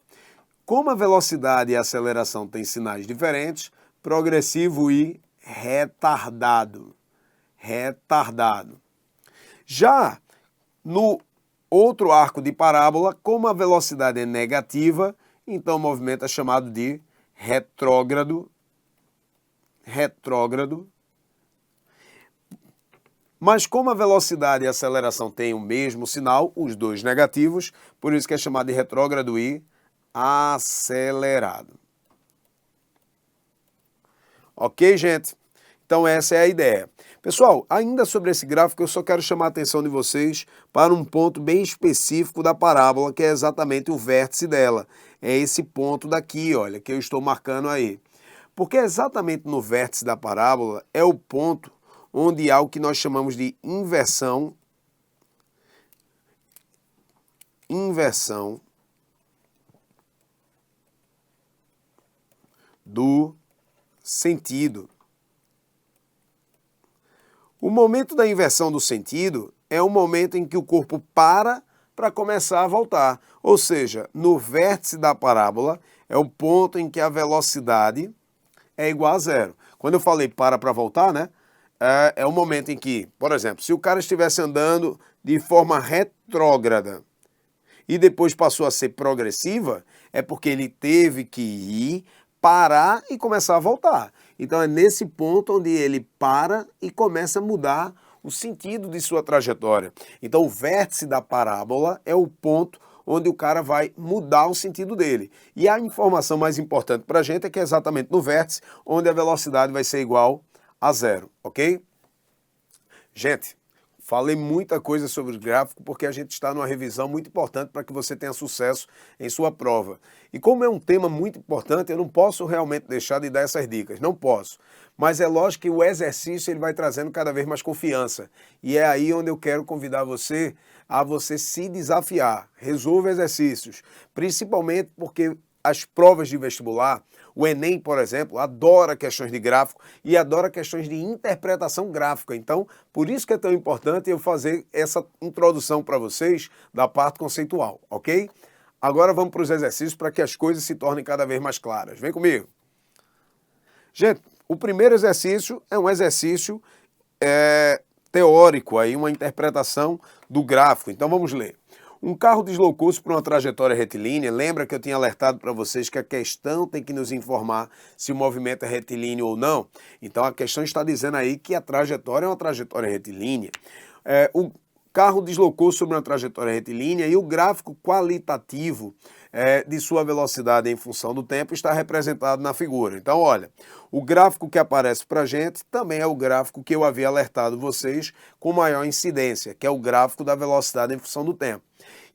Como a velocidade e a aceleração têm sinais diferentes, progressivo e retardado. Retardado. Já no outro arco de parábola, como a velocidade é negativa, então o movimento é chamado de retrógrado, retrógrado Mas como a velocidade e a aceleração têm o mesmo sinal, os dois negativos, por isso que é chamado de retrógrado e acelerado. Ok, gente? Então essa é a ideia. Pessoal, ainda sobre esse gráfico, eu só quero chamar a atenção de vocês para um ponto bem específico da parábola, que é exatamente o vértice dela. É esse ponto daqui, olha, que eu estou marcando aí. Porque exatamente no vértice da parábola é o ponto onde há o que nós chamamos de inversão do sentido. O momento da inversão do sentido é o momento em que o corpo para começar a voltar. Ou seja, no vértice da parábola é o ponto em que a velocidade é igual a zero. Quando eu falei para voltar, né? É o momento em que, por exemplo, se o cara estivesse andando de forma retrógrada e depois passou a ser progressiva, é porque ele teve que ir, parar e começar a voltar. Então é nesse ponto onde ele para e começa a mudar o sentido de sua trajetória. Então o vértice da parábola é o ponto onde o cara vai mudar o sentido dele. E a informação mais importante para a gente é que é exatamente no vértice onde a velocidade vai ser igual a zero, ok? Gente, falei muita coisa sobre o gráfico porque a gente está numa revisão muito importante para que você tenha sucesso em sua prova. E como é um tema muito importante, eu não posso realmente deixar de dar essas dicas, não posso. Mas é lógico que o exercício ele vai trazendo cada vez mais confiança. E é aí onde eu quero convidar você a você se desafiar. Resolva exercícios, principalmente porque as provas de vestibular, o Enem, por exemplo, adora questões de gráfico e adora questões de interpretação gráfica. Então, por isso que é tão importante eu fazer essa introdução para vocês da parte conceitual, ok? Agora vamos para os exercícios para que as coisas se tornem cada vez mais claras. Vem comigo. Gente, o primeiro exercício é um exercício teórico, aí, uma interpretação do gráfico. Então vamos ler. Um carro deslocou-se por uma trajetória retilínea. Lembra que eu tinha alertado para vocês que a questão tem que nos informar se o movimento é retilíneo ou não? Então a questão está dizendo aí que a trajetória é uma trajetória retilínea. O carro deslocou sobre uma trajetória retilínea e o gráfico qualitativo de sua velocidade em função do tempo está representado na figura. Então, olha, o gráfico que aparece para a gente também é o gráfico que eu havia alertado vocês com maior incidência, que é o gráfico da velocidade em função do tempo.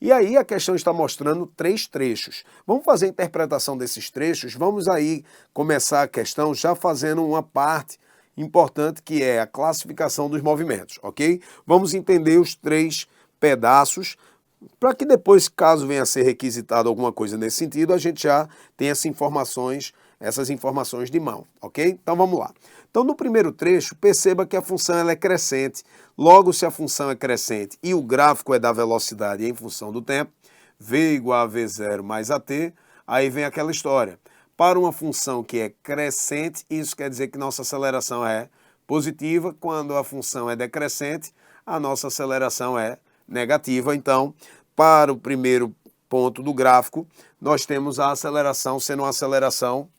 E aí a questão está mostrando 3 trechos. Vamos fazer a interpretação desses trechos? Vamos aí começar a questão já fazendo uma parte importante que é a classificação dos movimentos, ok? Vamos entender os 3 pedaços para que depois, caso venha a ser requisitado alguma coisa nesse sentido, a gente já tem essas informações de mão, ok? Então vamos lá. Então no primeiro trecho, perceba que a função ela é crescente. Logo, se a função é crescente e o gráfico é da velocidade em função do tempo, v igual a v0 mais at, aí vem aquela história. Para uma função que é crescente, isso quer dizer que nossa aceleração é positiva. Quando a função é decrescente, a nossa aceleração é negativa. Então, para o primeiro ponto do gráfico, nós temos a aceleração sendo uma aceleração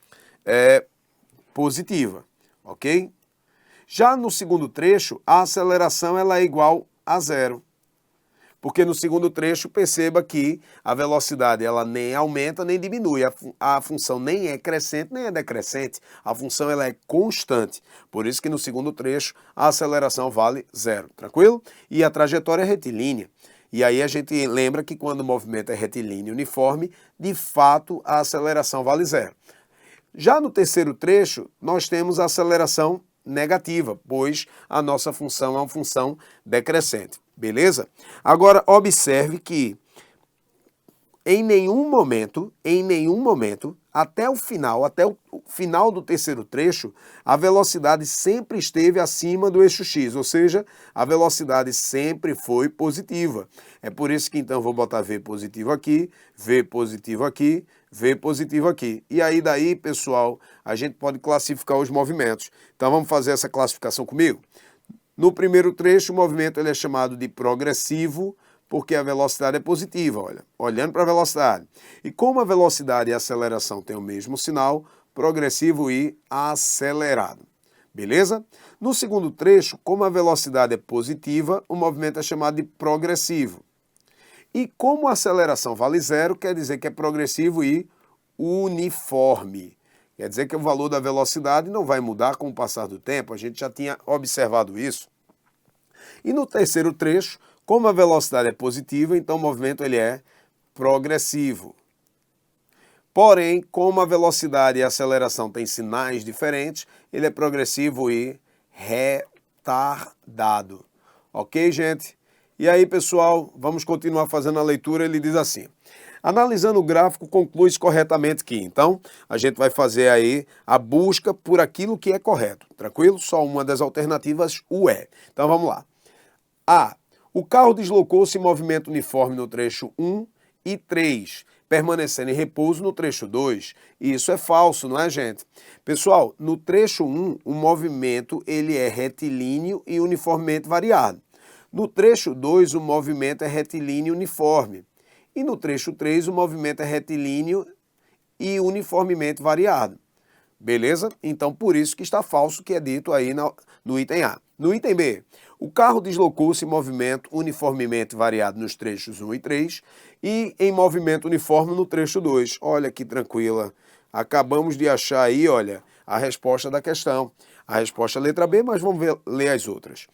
positiva, ok? Já no segundo trecho, a aceleração ela é igual a zero. Porque no segundo trecho, perceba que a velocidade ela nem aumenta nem diminui. A função nem é crescente nem é decrescente. A função ela é constante. Por isso que no segundo trecho, a aceleração vale zero. Tranquilo? E a trajetória é retilínea. E aí a gente lembra que quando o movimento é retilíneo uniforme, de fato a aceleração vale zero. Já no terceiro trecho, nós temos a aceleração negativa, pois a nossa função é uma função decrescente. Beleza? Agora, observe que em nenhum momento, até o final do terceiro trecho, a velocidade sempre esteve acima do eixo x, ou seja, a velocidade sempre foi positiva. É por isso que então vou botar v positivo aqui, v positivo aqui, v positivo aqui. E aí daí, pessoal, a gente pode classificar os movimentos. Então vamos fazer essa classificação comigo? No primeiro trecho, o movimento ele é chamado de progressivo, porque a velocidade é positiva, olha, olhando para a velocidade. E como a velocidade e a aceleração têm o mesmo sinal, progressivo e acelerado. Beleza? No segundo trecho, como a velocidade é positiva, o movimento é chamado de progressivo. E como a aceleração vale zero, quer dizer que é progressivo e uniforme. Quer dizer que o valor da velocidade não vai mudar com o passar do tempo, a gente já tinha observado isso. E no terceiro trecho, como a velocidade é positiva, então o movimento ele é progressivo. Porém, como a velocidade e a aceleração têm sinais diferentes, ele é progressivo e retardado. Ok, gente? E aí, pessoal, vamos continuar fazendo a leitura. Ele diz assim: analisando o gráfico, conclui-se corretamente que, então, a gente vai fazer aí a busca por aquilo que é correto. Tranquilo? Só uma das alternativas o é. Então, vamos lá. A. O carro deslocou-se em movimento uniforme no trecho 1 e 3, permanecendo em repouso no trecho 2. Isso é falso, não é, gente? Pessoal, no trecho 1, o movimento ele é retilíneo e uniformemente variado. No trecho 2, o movimento é retilíneo e uniforme. E no trecho 3, o movimento é retilíneo e uniformemente variado. Beleza? Então, por isso que está falso, que é dito aí no item A. No item B, o carro deslocou-se em movimento uniformemente variado nos trechos 1 e 3 e em movimento uniforme no trecho 2. Olha que tranquila. Acabamos de achar aí, olha, a resposta da questão. A resposta é a letra B, mas vamos ler as outras.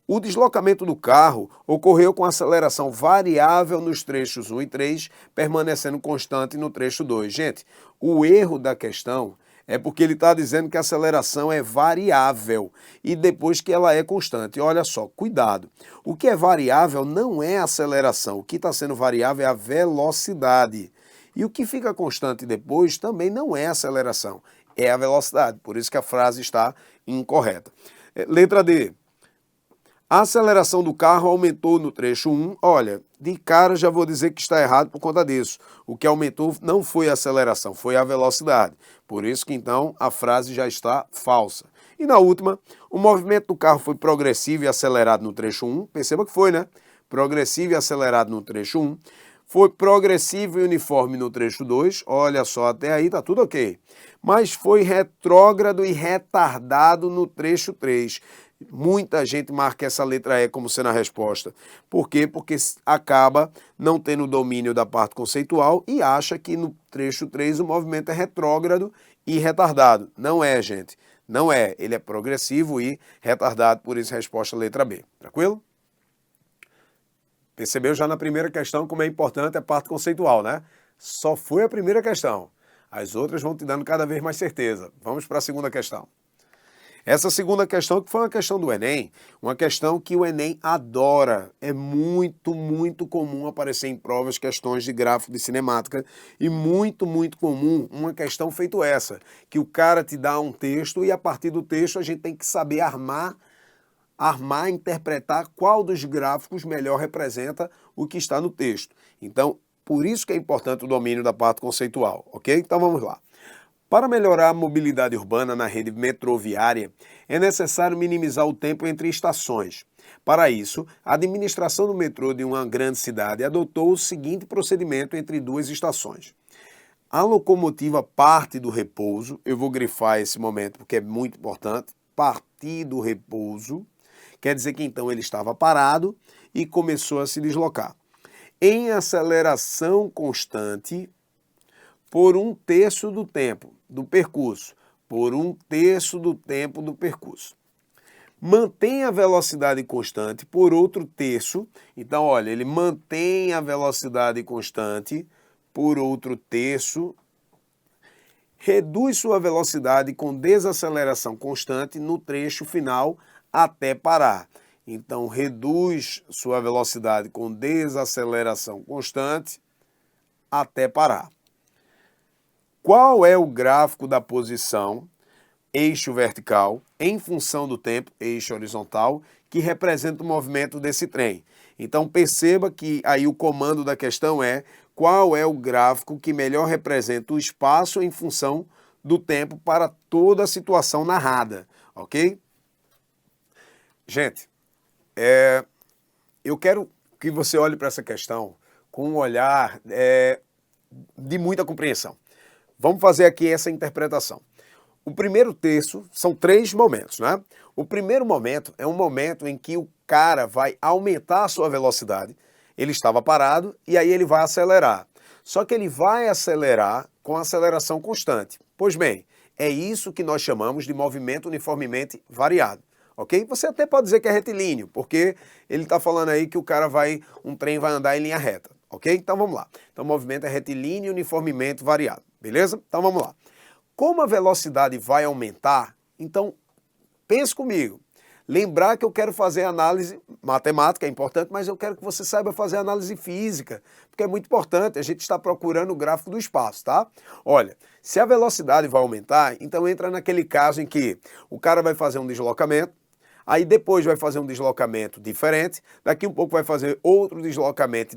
O deslocamento do carro ocorreu com aceleração variável nos trechos 1 e 3, permanecendo constante no trecho 2. Gente, o erro da questão é porque ele está dizendo que a aceleração é variável e depois que ela é constante. Olha só, cuidado. O que é variável não é a aceleração. O que está sendo variável é a velocidade. E o que fica constante depois também não é a aceleração, é a velocidade. Por isso que a frase está incorreta. Letra D. A aceleração do carro aumentou no trecho 1. Olha, de cara já vou dizer que está errado por conta disso. O que aumentou não foi a aceleração, foi a velocidade. Por isso que então a frase já está falsa. E na última, o movimento do carro foi progressivo e acelerado no trecho 1. Perceba que foi, né? Progressivo e acelerado no trecho 1. Foi progressivo e uniforme no trecho 2. Olha só, até aí tá tudo ok. Mas foi retrógrado e retardado no trecho 3. Muita gente marca essa letra E como sendo a resposta. Por quê? Porque acaba não tendo domínio da parte conceitual e acha que no trecho 3 o movimento é retrógrado e retardado. Não é, gente. Não é. Ele é progressivo e retardado, por isso a resposta letra B. Tranquilo? Percebeu já na primeira questão como é importante a parte conceitual, né? Só foi a primeira questão. As outras vão te dando cada vez mais certeza. Vamos para a segunda questão. Essa segunda questão que foi uma questão do Enem, uma questão que o Enem adora. É muito, muito comum aparecer em provas questões de gráfico de cinemática e muito, muito comum uma questão feito essa, que o cara te dá um texto e a partir do texto a gente tem que saber armar, interpretar qual dos gráficos melhor representa o que está no texto. Então, por isso que é importante o domínio da parte conceitual, ok? Então vamos lá. Para melhorar a mobilidade urbana na rede metroviária, é necessário minimizar o tempo entre estações. Para isso, a administração do metrô de uma grande cidade adotou o seguinte procedimento entre duas estações. A locomotiva parte do repouso, eu vou grifar esse momento porque é muito importante, partir do repouso, quer dizer que então ele estava parado e começou a se deslocar. Em aceleração constante, por 1/3 do tempo do percurso, por 1/3 do tempo do percurso. Mantém a velocidade constante por outro terço. Então, olha, ele mantém a velocidade constante por outro terço. Reduz sua velocidade com desaceleração constante no trecho final até parar. Então, reduz sua velocidade com desaceleração constante até parar. Qual é o gráfico da posição, eixo vertical, em função do tempo, eixo horizontal, que representa o movimento desse trem? Então perceba que aí o comando da questão é qual é o gráfico que melhor representa o espaço em função do tempo para toda a situação narrada, ok? Gente, eu quero que você olhe para essa questão com um olhar de muita compreensão. Vamos fazer aqui essa interpretação. O primeiro terço são 3 momentos, né? O primeiro momento é um momento em que o cara vai aumentar a sua velocidade. Ele estava parado e aí ele vai acelerar. Só que ele vai acelerar com aceleração constante. Pois bem, é isso que nós chamamos de movimento uniformemente variado, ok? Você até pode dizer que é retilíneo, porque ele está falando aí que um trem vai andar em linha reta, ok? Então vamos lá. Então o movimento é retilíneo uniformemente variado, beleza? Então vamos lá. Como a velocidade vai aumentar, então pense comigo. Lembrar que eu quero fazer análise matemática, é importante, mas eu quero que você saiba fazer análise física, porque é muito importante, a gente está procurando o gráfico do espaço, tá? Olha, se a velocidade vai aumentar, então entra naquele caso em que o cara vai fazer um deslocamento, aí depois vai fazer um deslocamento diferente, daqui um pouco vai fazer outro deslocamento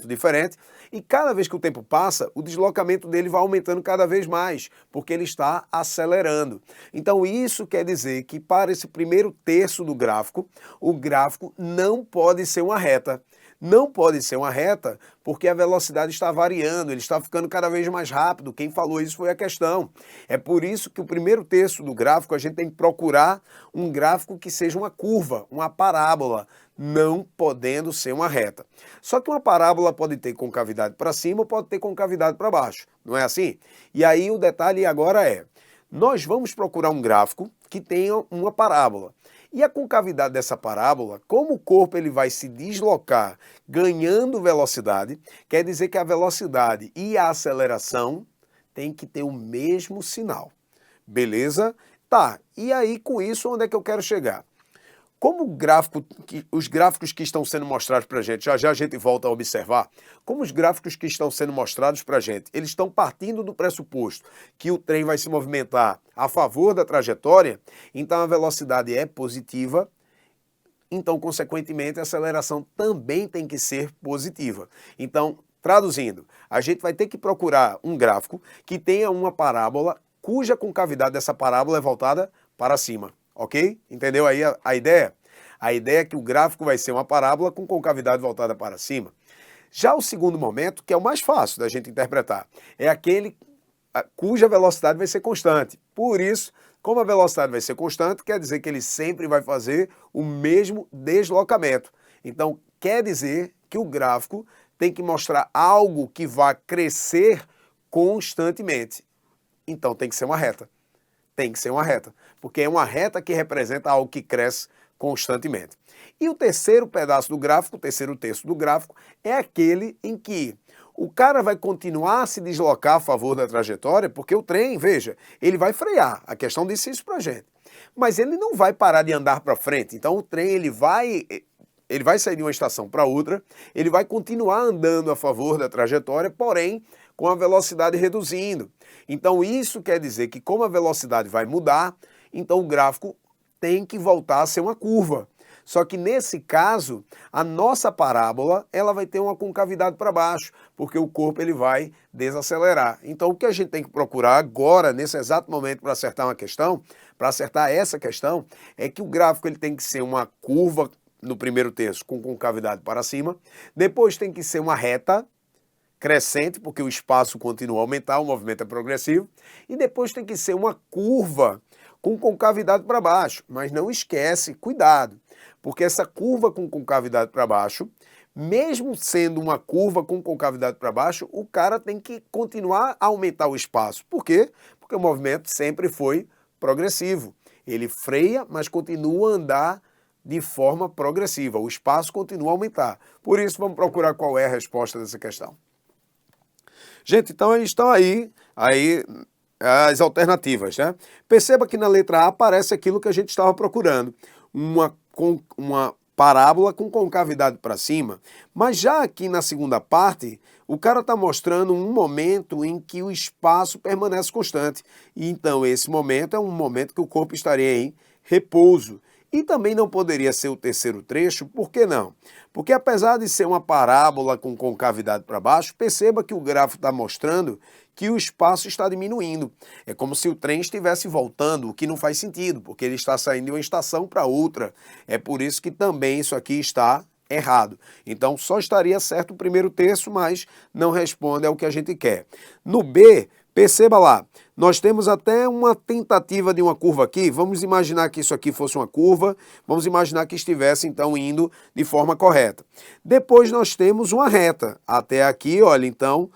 diferente, e cada vez que o tempo passa, o deslocamento dele vai aumentando cada vez mais, porque ele está acelerando. Então isso quer dizer que para esse primeiro terço do gráfico, o gráfico não pode ser uma reta. Não pode ser uma reta porque a velocidade está variando, ele está ficando cada vez mais rápido. Quem falou isso foi a questão. É por isso que o primeiro terço do gráfico a gente tem que procurar um gráfico que seja uma curva, uma parábola, não podendo ser uma reta. Só que uma parábola pode ter concavidade para cima ou pode ter concavidade para baixo, não é assim? E aí o detalhe agora é, nós vamos procurar um gráfico que tenha uma parábola. E a concavidade dessa parábola, como o corpo ele vai se deslocar ganhando velocidade, quer dizer que a velocidade e a aceleração têm que ter o mesmo sinal. Beleza? Tá, e aí com isso onde é que eu quero chegar? Como os gráficos que estão sendo mostrados para a gente, já a gente volta a observar, como os gráficos que estão sendo mostrados para a gente, eles estão partindo do pressuposto que o trem vai se movimentar a favor da trajetória, então a velocidade é positiva, então, consequentemente, a aceleração também tem que ser positiva. Então, traduzindo, a gente vai ter que procurar um gráfico que tenha uma parábola cuja concavidade dessa parábola é voltada para cima. Ok? Entendeu aí a ideia? A ideia é que o gráfico vai ser uma parábola com concavidade voltada para cima. Já o segundo momento, que é o mais fácil da gente interpretar, é aquele cuja velocidade vai ser constante. Por isso, como a velocidade vai ser constante, quer dizer que ele sempre vai fazer o mesmo deslocamento. Então, quer dizer que o gráfico tem que mostrar algo que vai crescer constantemente. Então, tem que ser uma reta. Tem que ser uma reta, porque é uma reta que representa algo que cresce constantemente. E o terceiro pedaço do gráfico, o terceiro terço do gráfico, é aquele em que o cara vai continuar a se deslocar a favor da trajetória, porque o trem, veja, ele vai frear. A questão disse isso pra gente. Mas ele não vai parar de andar para frente. Então o trem ele vai sair de uma estação para outra, ele vai continuar andando a favor da trajetória, porém com a velocidade reduzindo. Então isso quer dizer que como a velocidade vai mudar, então o gráfico tem que voltar a ser uma curva. Só que nesse caso, a nossa parábola ela vai ter uma concavidade para baixo, porque o corpo ele vai desacelerar. Então o que a gente tem que procurar agora, nesse exato momento, para acertar uma questão, para acertar essa questão, é que o gráfico ele tem que ser uma curva no primeiro terço com concavidade para cima, depois tem que ser uma reta crescente, porque o espaço continua a aumentar, o movimento é progressivo, e depois tem que ser uma curva com concavidade para baixo. Mas não esquece, cuidado, porque essa curva com concavidade para baixo, mesmo sendo uma curva com concavidade para baixo, o cara tem que continuar a aumentar o espaço. Por quê? Porque o movimento sempre foi progressivo. Ele freia, mas continua a andar de forma progressiva. O espaço continua a aumentar. Por isso, vamos procurar qual é a resposta dessa questão. Gente, então eles estão aí as alternativas, né? Perceba que na letra A aparece aquilo que a gente estava procurando, uma parábola com concavidade para cima, mas já aqui na segunda parte, o cara está mostrando um momento em que o espaço permanece constante. E então esse momento é um momento que o corpo estaria em repouso. E também não poderia ser o terceiro trecho, por que não? Porque apesar de ser uma parábola com concavidade para baixo, perceba que o gráfico está mostrando que o espaço está diminuindo. É como se o trem estivesse voltando, o que não faz sentido, porque ele está saindo de uma estação para outra. É por isso que também isso aqui está errado. Então só estaria certo o primeiro terço, mas não responde ao que a gente quer. No B, Perceba lá, nós temos até uma tentativa de uma curva aqui, vamos imaginar que isso aqui fosse uma curva, vamos imaginar que estivesse então indo de forma correta. Depois nós temos uma reta, até aqui, olha, então,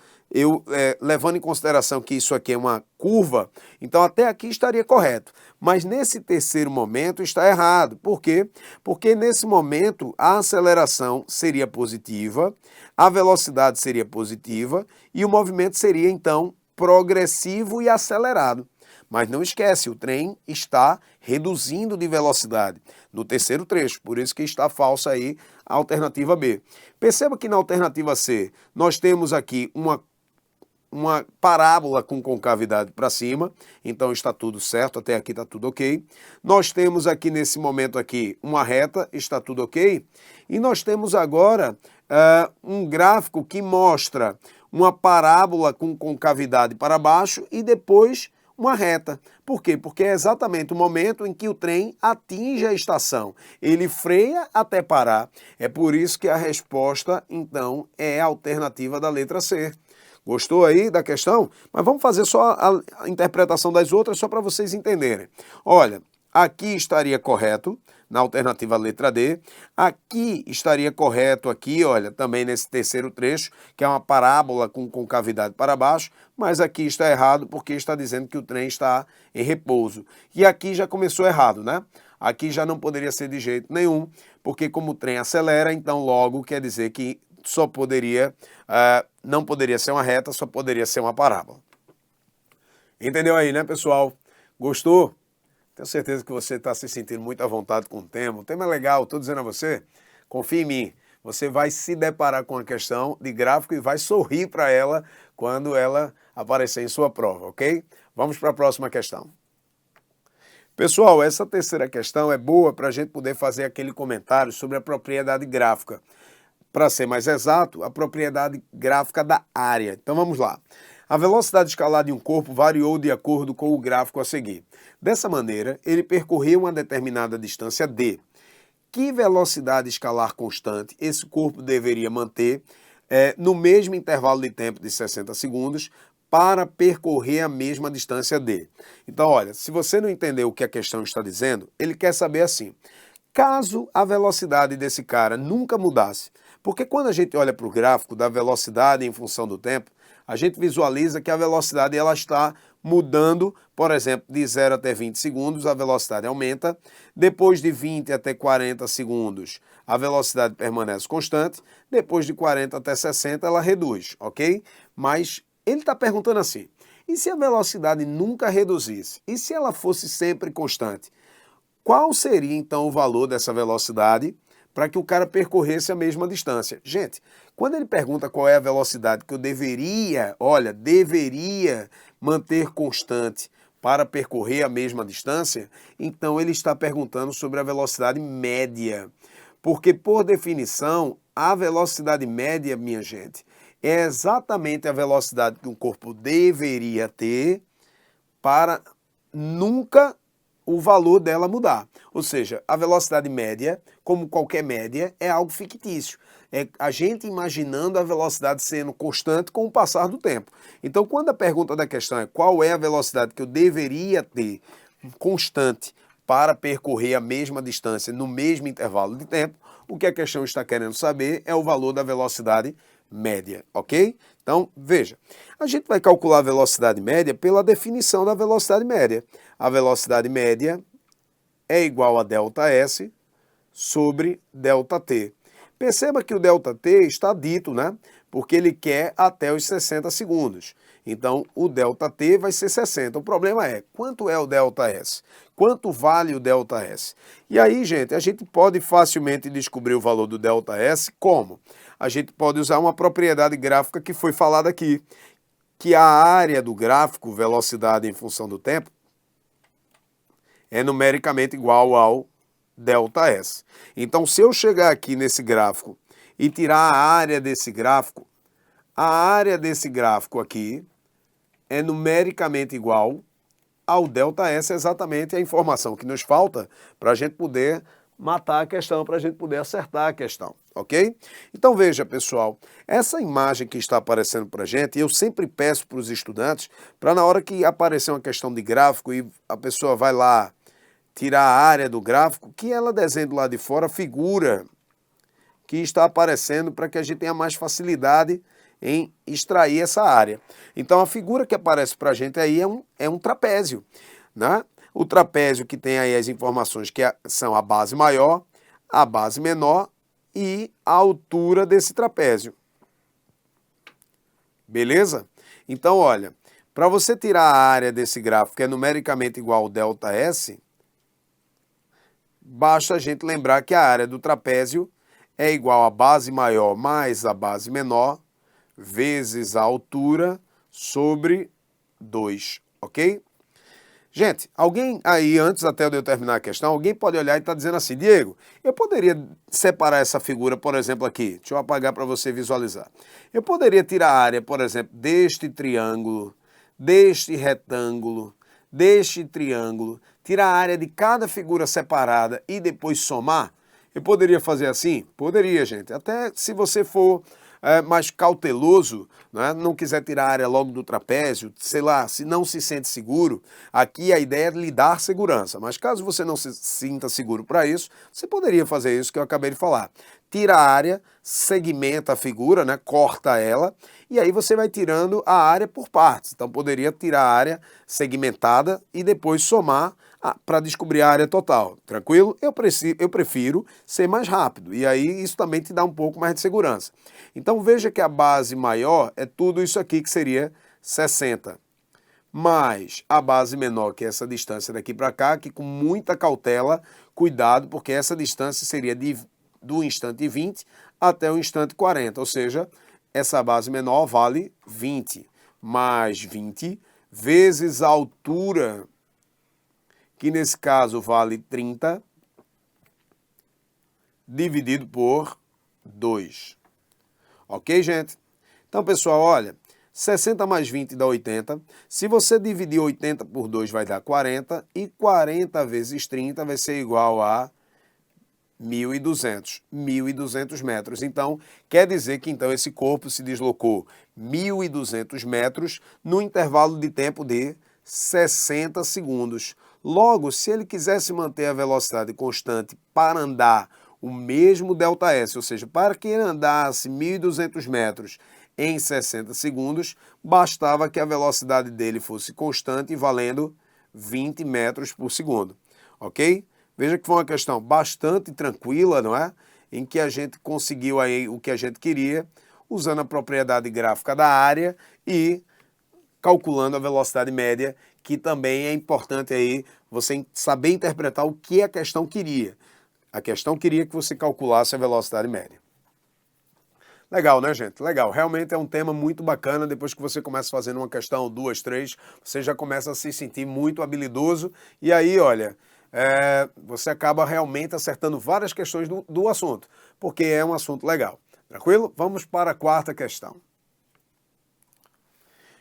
levando em consideração que isso aqui é uma curva, então até aqui estaria correto. Mas nesse terceiro momento está errado. Por quê? Porque nesse momento a aceleração seria positiva, a velocidade seria positiva e o movimento seria então progressivo e acelerado. Mas não esquece, o trem está reduzindo de velocidade no terceiro trecho, por isso que está falsa aí a alternativa B. Perceba que na alternativa C nós temos aqui uma parábola com concavidade para cima, então está tudo certo, até aqui está tudo ok. Nós temos aqui nesse momento aqui uma reta, está tudo ok. E nós temos agora um gráfico que mostra uma parábola com concavidade para baixo e depois uma reta. Por quê? Porque é exatamente o momento em que o trem atinge a estação. Ele freia até parar. É por isso que a resposta, então, é a alternativa da letra C. Gostou aí da questão? Mas vamos fazer só a interpretação das outras, só para vocês entenderem. Olha, aqui estaria correto, na alternativa letra D. Aqui estaria correto, aqui, olha, também nesse terceiro trecho, que é uma parábola com concavidade para baixo, mas aqui está errado porque está dizendo que o trem está em repouso. E aqui já começou errado, né? Aqui já não poderia ser de jeito nenhum, porque como o trem acelera, então logo quer dizer que só poderia, não poderia ser uma reta, só poderia ser uma parábola. Entendeu aí, né, pessoal? Gostou? Tenho certeza que você está se sentindo muito à vontade com o tema. O tema é legal, estou dizendo a você, confie em mim. Você vai se deparar com a questão de gráfico e vai sorrir para ela quando ela aparecer em sua prova, ok? Vamos para a próxima questão. Pessoal, essa terceira questão é boa para a gente poder fazer aquele comentário sobre a propriedade gráfica. Para ser mais exato, a propriedade gráfica da área. Então vamos lá. A velocidade escalar de um corpo variou de acordo com o gráfico a seguir. Dessa maneira, ele percorreu uma determinada distância d. Que velocidade escalar constante esse corpo deveria manter no mesmo intervalo de tempo de 60 segundos para percorrer a mesma distância d? Então, olha, se você não entender o que a questão está dizendo, ele quer saber assim: caso a velocidade desse cara nunca mudasse, porque quando a gente olha para o gráfico da velocidade em função do tempo, a gente visualiza que a velocidade ela está mudando, por exemplo, de 0 até 20 segundos, a velocidade aumenta, depois de 20 até 40 segundos, a velocidade permanece constante, depois de 40 até 60 ela reduz, ok? Mas ele está perguntando assim, e se a velocidade nunca reduzisse? E se ela fosse sempre constante? Qual seria então o valor dessa velocidade para que o cara percorresse a mesma distância? Gente, quando ele pergunta qual é a velocidade que eu deveria manter constante para percorrer a mesma distância, então ele está perguntando sobre a velocidade média. Porque, por definição, a velocidade média, minha gente, é exatamente a velocidade que um corpo deveria ter para nunca o valor dela mudar. Ou seja, a velocidade média, como qualquer média, é algo fictício. É a gente imaginando a velocidade sendo constante com o passar do tempo. Então, quando a pergunta da questão é qual é a velocidade que eu deveria ter constante para percorrer a mesma distância no mesmo intervalo de tempo, o que a questão está querendo saber é o valor da velocidade média, ok? Então, veja, a gente vai calcular a velocidade média pela definição da velocidade média. A velocidade média é igual a ΔS sobre ΔT. Perceba que o ΔT está dito, né? Porque ele quer até os 60 segundos. Então, o ΔT vai ser 60. O problema é, quanto é o ΔS? Quanto vale o ΔS? E aí, gente, a gente pode facilmente descobrir o valor do ΔS como? A gente pode usar uma propriedade gráfica que foi falada aqui, que a área do gráfico, velocidade em função do tempo, é numericamente igual ao ΔS. Então, se eu chegar aqui nesse gráfico e tirar a área desse gráfico aqui é numericamente igual ao ΔS, exatamente a informação que nos falta para a gente poder matar a questão, para a gente poder acertar a questão, ok? Então veja, pessoal, essa imagem que está aparecendo para a gente, eu sempre peço para os estudantes, para na hora que aparecer uma questão de gráfico e a pessoa vai lá tirar a área do gráfico, que ela desenhe do lado de fora a figura que está aparecendo para que a gente tenha mais facilidade em extrair essa área. Então a figura que aparece para a gente aí é um trapézio, né? O trapézio que tem aí as informações que são a base maior, a base menor e a altura desse trapézio. Beleza? Então olha, para você tirar a área desse gráfico que é numericamente igual ao ΔS, basta a gente lembrar que a área do trapézio é igual à base maior mais a base menor, vezes a altura sobre 2, ok? Gente, alguém aí, antes até de eu terminar a questão, alguém pode olhar e estar dizendo assim, Diego, eu poderia separar essa figura, por exemplo, aqui, deixa eu apagar para você visualizar. Eu poderia tirar a área, por exemplo, deste triângulo, deste retângulo, deste triângulo, tirar a área de cada figura separada e depois somar? Eu poderia fazer assim? Poderia, gente. Até se você for mais cauteloso, né? Não quiser tirar a área logo do trapézio, sei lá, se não se sente seguro, aqui a ideia é lhe dar segurança. Mas caso você não se sinta seguro para isso, você poderia fazer isso que eu acabei de falar. Tira a área, segmenta a figura, né? Corta ela, e aí você vai tirando a área por partes. Então poderia tirar a área segmentada e depois somar para descobrir a área total, tranquilo? Eu prefiro ser mais rápido, e aí isso também te dá um pouco mais de segurança. Então veja que a base maior é tudo isso aqui que seria 60, mais a base menor, que é essa distância daqui para cá, que com muita cautela, cuidado, porque essa distância seria do instante 20 até o instante 40, ou seja, essa base menor vale 20, mais 20 vezes a altura, que nesse caso vale 30, dividido por 2. Ok, gente? Então, pessoal, olha, 60 mais 20 dá 80. Se você dividir 80 por 2 vai dar 40, e 40 vezes 30 vai ser igual a 1.200 metros. Então, quer dizer que então esse corpo se deslocou 1.200 metros no intervalo de tempo de 60 segundos. Logo, se ele quisesse manter a velocidade constante para andar o mesmo ΔS, ou seja, para que ele andasse 1.200 metros em 60 segundos, bastava que a velocidade dele fosse constante e valendo 20 metros por segundo, ok? Veja que foi uma questão bastante tranquila, não é? Em que a gente conseguiu aí o que a gente queria, usando a propriedade gráfica da área e calculando a velocidade média, que também é importante aí você saber interpretar o que a questão queria. A questão queria que você calculasse a velocidade média. Legal, né, gente? Legal. Realmente é um tema muito bacana. Depois que você começa fazendo uma questão, duas, três, você já começa a se sentir muito habilidoso. E aí, olha, você acaba realmente acertando várias questões do assunto, porque é um assunto legal. Tranquilo? Vamos para a quarta questão.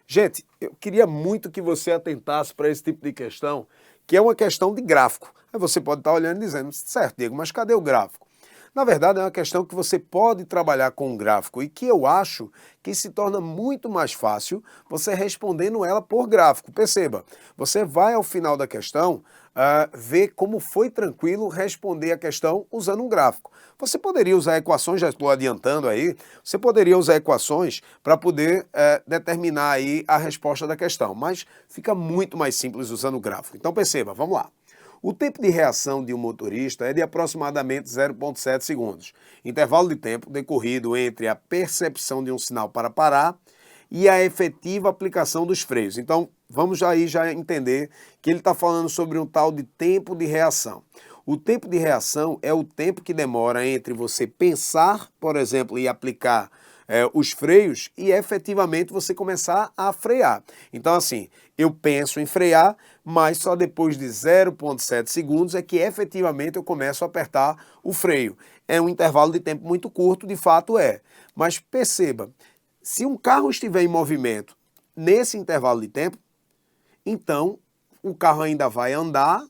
Gente, eu queria muito que você atentasse para esse tipo de questão, que é uma questão de gráfico. Aí você pode estar olhando e dizendo, certo, Diego, mas cadê o gráfico? Na verdade, é uma questão que você pode trabalhar com o gráfico e que eu acho que se torna muito mais fácil você respondendo ela por gráfico. Perceba, você vai ao final da questão ver como foi tranquilo responder a questão usando um gráfico. Você poderia usar equações, já estou adiantando aí, você poderia usar equações para poder determinar aí a resposta da questão, mas fica muito mais simples usando o gráfico. Então perceba, vamos lá. O tempo de reação de um motorista é de aproximadamente 0,7 segundos. Intervalo de tempo decorrido entre a percepção de um sinal para parar e a efetiva aplicação dos freios. Então, vamos aí já entender que ele está falando sobre um tal de tempo de reação. O tempo de reação é o tempo que demora entre você pensar, por exemplo, e aplicar os freios e efetivamente você começar a frear. Então assim, eu penso em frear, mas só depois de 0,7 segundos é que efetivamente eu começo a apertar o freio. É um intervalo de tempo muito curto, de fato é. Mas perceba, se um carro estiver em movimento nesse intervalo de tempo, então o carro ainda vai andar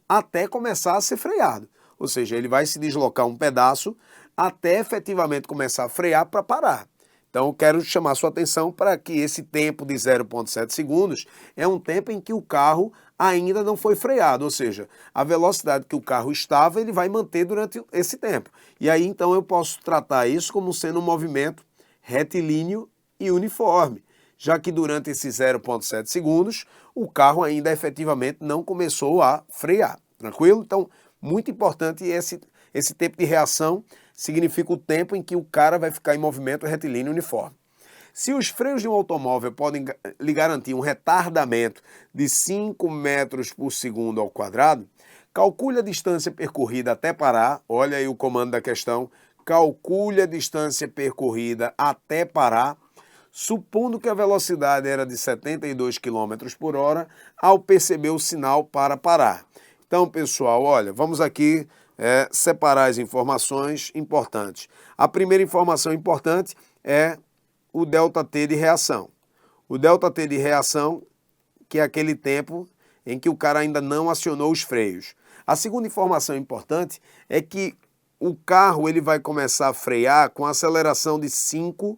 até começar a ser freado. Ou seja, ele vai se deslocar um pedaço até efetivamente começar a frear para parar. Então, eu quero chamar sua atenção para que esse tempo de 0,7 segundos é um tempo em que o carro ainda não foi freado, ou seja, a velocidade que o carro estava, ele vai manter durante esse tempo. E aí, então, eu posso tratar isso como sendo um movimento retilíneo e uniforme, já que durante esses 0,7 segundos, o carro ainda efetivamente não começou a frear. Tranquilo? Então, muito importante esse tempo de reação significa o tempo em que o cara vai ficar em movimento retilíneo uniforme. Se os freios de um automóvel podem lhe garantir um retardamento de 5 metros por segundo ao quadrado, calcule a distância percorrida até parar, olha aí o comando da questão, calcule a distância percorrida até parar, supondo que a velocidade era de 72 km por hora, ao perceber o sinal para parar. Então, pessoal, olha, vamos aqui separar as informações importantes. A primeira informação importante é o ΔT de reação. O ΔT de reação, que é aquele tempo em que o cara ainda não acionou os freios. A segunda informação importante é que o carro ele vai começar a frear com aceleração de 5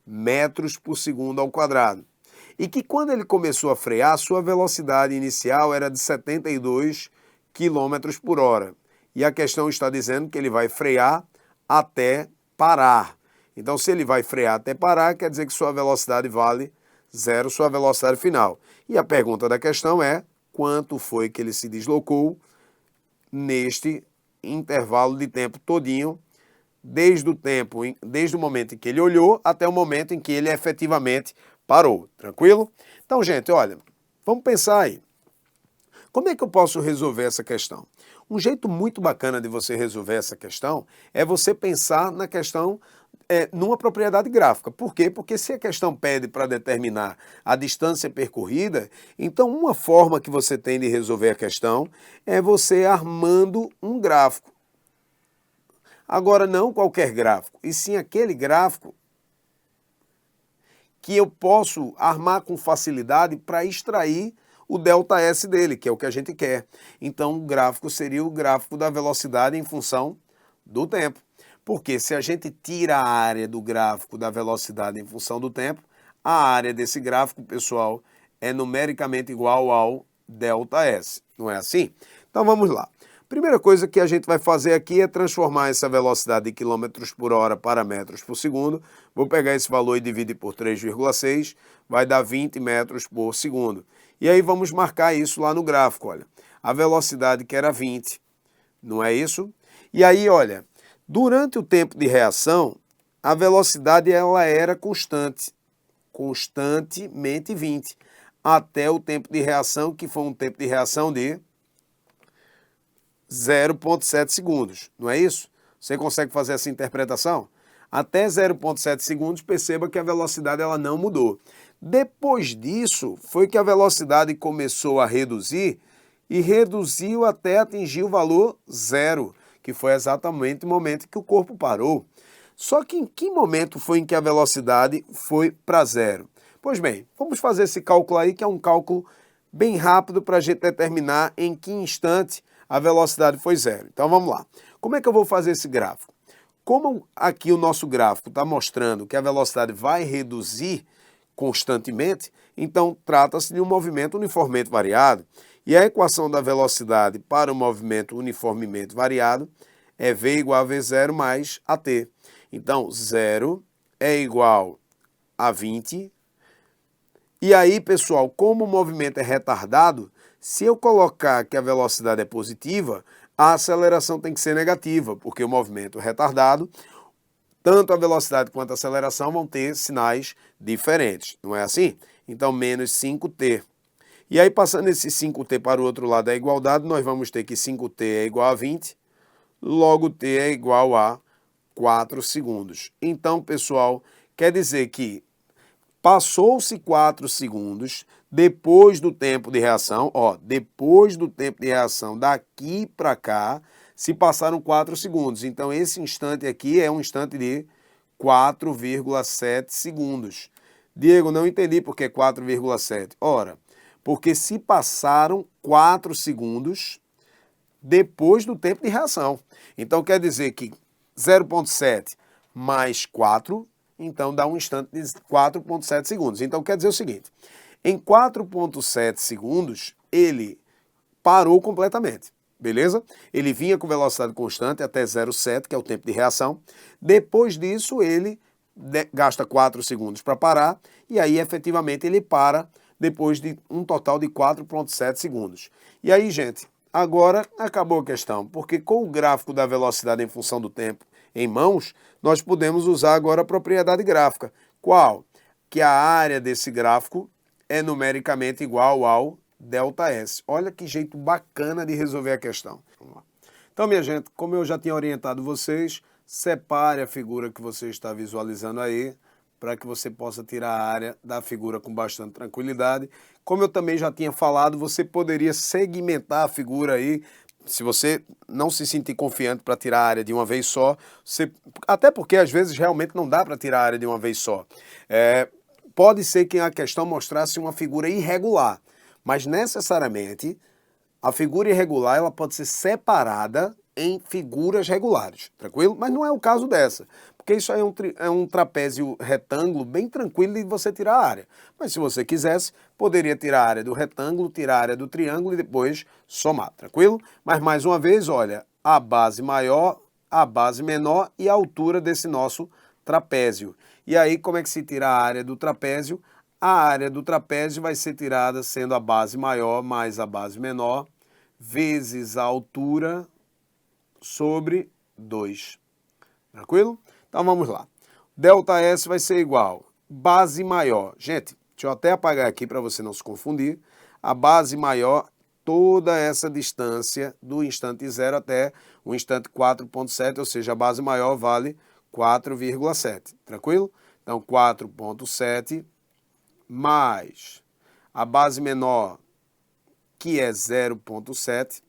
metros por segundo ao quadrado. E que quando ele começou a frear, sua velocidade inicial era de 72 km por hora. E a questão está dizendo que ele vai frear até parar. Então, se ele vai frear até parar, quer dizer que sua velocidade vale 0, sua velocidade final. E a pergunta da questão é, quanto foi que ele se deslocou neste intervalo de tempo todinho, desde o momento em que ele olhou até o momento em que ele efetivamente parou. Tranquilo? Então, gente, olha, vamos pensar aí. Como é que eu posso resolver essa questão? Um jeito muito bacana de você resolver essa questão é você pensar na questão numa propriedade gráfica. Por quê? Porque se a questão pede para determinar a distância percorrida, então uma forma que você tem de resolver a questão é você armando um gráfico. Agora, não qualquer gráfico, e sim aquele gráfico que eu posso armar com facilidade para extrair o ΔS dele, que é o que a gente quer. Então, o gráfico seria o gráfico da velocidade em função do tempo. Porque se a gente tira a área do gráfico da velocidade em função do tempo, a área desse gráfico, pessoal, é numericamente igual ao ΔS. Não é assim? Então, vamos lá. Primeira coisa que a gente vai fazer aqui é transformar essa velocidade de quilômetros por hora para metros por segundo. Vou pegar esse valor e dividir por 3,6, vai dar 20 metros por segundo. E aí vamos marcar isso lá no gráfico, olha. A velocidade que era 20, não é isso? E aí, olha, durante o tempo de reação, a velocidade ela era constante, constantemente 20, até o tempo de reação, que foi um tempo de reação de 0,7 segundos, não é isso? Você consegue fazer essa interpretação? Até 0,7 segundos, perceba que a velocidade ela não mudou. Depois disso, foi que a velocidade começou a reduzir e reduziu até atingir o valor 0, que foi exatamente o momento que o corpo parou. Só que em que momento foi em que a velocidade foi para 0? Pois bem, vamos fazer esse cálculo aí, que é um cálculo bem rápido para a gente determinar em que instante a velocidade foi 0. Então vamos lá. Como é que eu vou fazer esse gráfico? Como aqui o nosso gráfico está mostrando que a velocidade vai reduzir constantemente, então trata-se de um movimento uniformemente variado. E a equação da velocidade para o movimento uniformemente variado é V igual a V0 mais AT. Então, 0 é igual a 20. E aí, pessoal, como o movimento é retardado, se eu colocar que a velocidade é positiva, a aceleração tem que ser negativa, porque o movimento é retardado, tanto a velocidade quanto a aceleração vão ter sinais diferentes, não é assim? Então, menos 5t. E aí, passando esse 5t para o outro lado da igualdade, nós vamos ter que 5t é igual a 20, logo t é igual a 4 segundos. Então, pessoal, quer dizer que passou-se 4 segundos depois do tempo de reação, depois do tempo de reação daqui para cá, se passaram 4 segundos. Então, esse instante aqui é um instante de 4,7 segundos. Diego, não entendi por que 4,7. Ora, porque se passaram 4 segundos depois do tempo de reação. Então quer dizer que 0,7 mais 4, então dá um instante de 4,7 segundos. Então quer dizer o seguinte, em 4,7 segundos ele parou completamente, beleza? Ele vinha com velocidade constante até 0,7, que é o tempo de reação. Depois disso ele gasta 4 segundos para parar e aí efetivamente ele para depois de um total de 4,7 segundos. E aí, gente, agora acabou a questão, porque com o gráfico da velocidade em função do tempo em mãos, nós podemos usar agora a propriedade gráfica. Qual? Que a área desse gráfico é numericamente igual ao ΔS. Olha que jeito bacana de resolver a questão. Vamos lá. Então, minha gente, como eu já tinha orientado vocês, separe a figura que você está visualizando aí, para que você possa tirar a área da figura com bastante tranquilidade. Como eu também já tinha falado, você poderia segmentar a figura aí, se você não se sentir confiante para tirar a área de uma vez só, até porque às vezes realmente não dá para tirar a área de uma vez só. Pode ser que a questão mostrasse uma figura irregular, mas necessariamente a figura irregular ela pode ser separada em figuras regulares, tranquilo? Mas não é o caso dessa, porque isso aí é um trapézio retângulo bem tranquilo de você tirar a área. Mas se você quisesse, poderia tirar a área do retângulo, tirar a área do triângulo e depois somar, tranquilo? Mas mais uma vez, olha, a base maior, a base menor e a altura desse nosso trapézio. E aí, como é que se tira a área do trapézio? A área do trapézio vai ser tirada sendo a base maior mais a base menor, vezes a altura sobre 2. Tranquilo? Então vamos lá. ΔS vai ser igual base maior. Gente, deixa eu até apagar aqui para você não se confundir. A base maior, toda essa distância do instante 0 até o instante 4,7, ou seja, a base maior vale 4,7. Tranquilo? Então 4,7 mais a base menor, que é 0,7,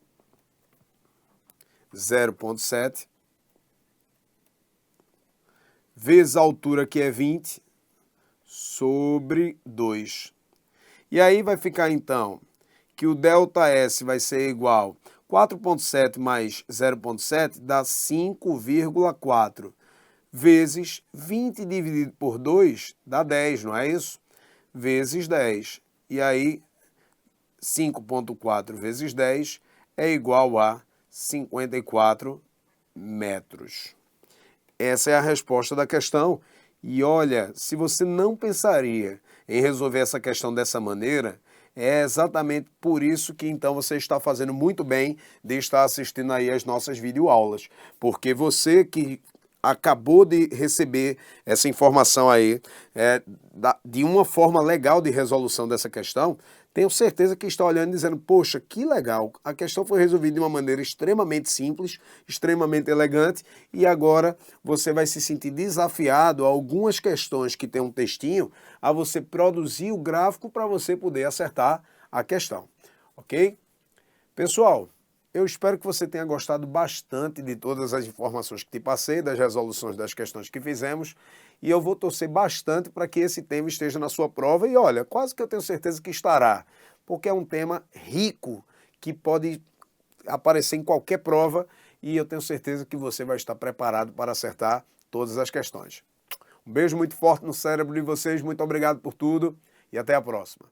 vezes a altura, que é 20, sobre 2. E aí vai ficar, então, que o ΔS vai ser igual 4,7 mais 0,7 dá 5,4, vezes 20 dividido por 2 dá 10, não é isso? Vezes 10. E aí, 5,4 vezes 10 é igual a 54 metros. Essa é a resposta da questão. E olha, se você não pensaria em resolver essa questão dessa maneira, é exatamente por isso que então você está fazendo muito bem de estar assistindo aí as nossas videoaulas. Porque você que acabou de receber essa informação aí de uma forma legal de resolução dessa questão, tenho certeza que está olhando e dizendo, poxa, que legal, a questão foi resolvida de uma maneira extremamente simples, extremamente elegante, e agora você vai se sentir desafiado a algumas questões que tem um textinho, a você produzir o gráfico para você poder acertar a questão, ok? Pessoal, eu espero que você tenha gostado bastante de todas as informações que te passei, das resoluções das questões que fizemos, e eu vou torcer bastante para que esse tema esteja na sua prova, e olha, quase que eu tenho certeza que estará, porque é um tema rico, que pode aparecer em qualquer prova, e eu tenho certeza que você vai estar preparado para acertar todas as questões. Um beijo muito forte no cérebro de vocês, muito obrigado por tudo, e até a próxima.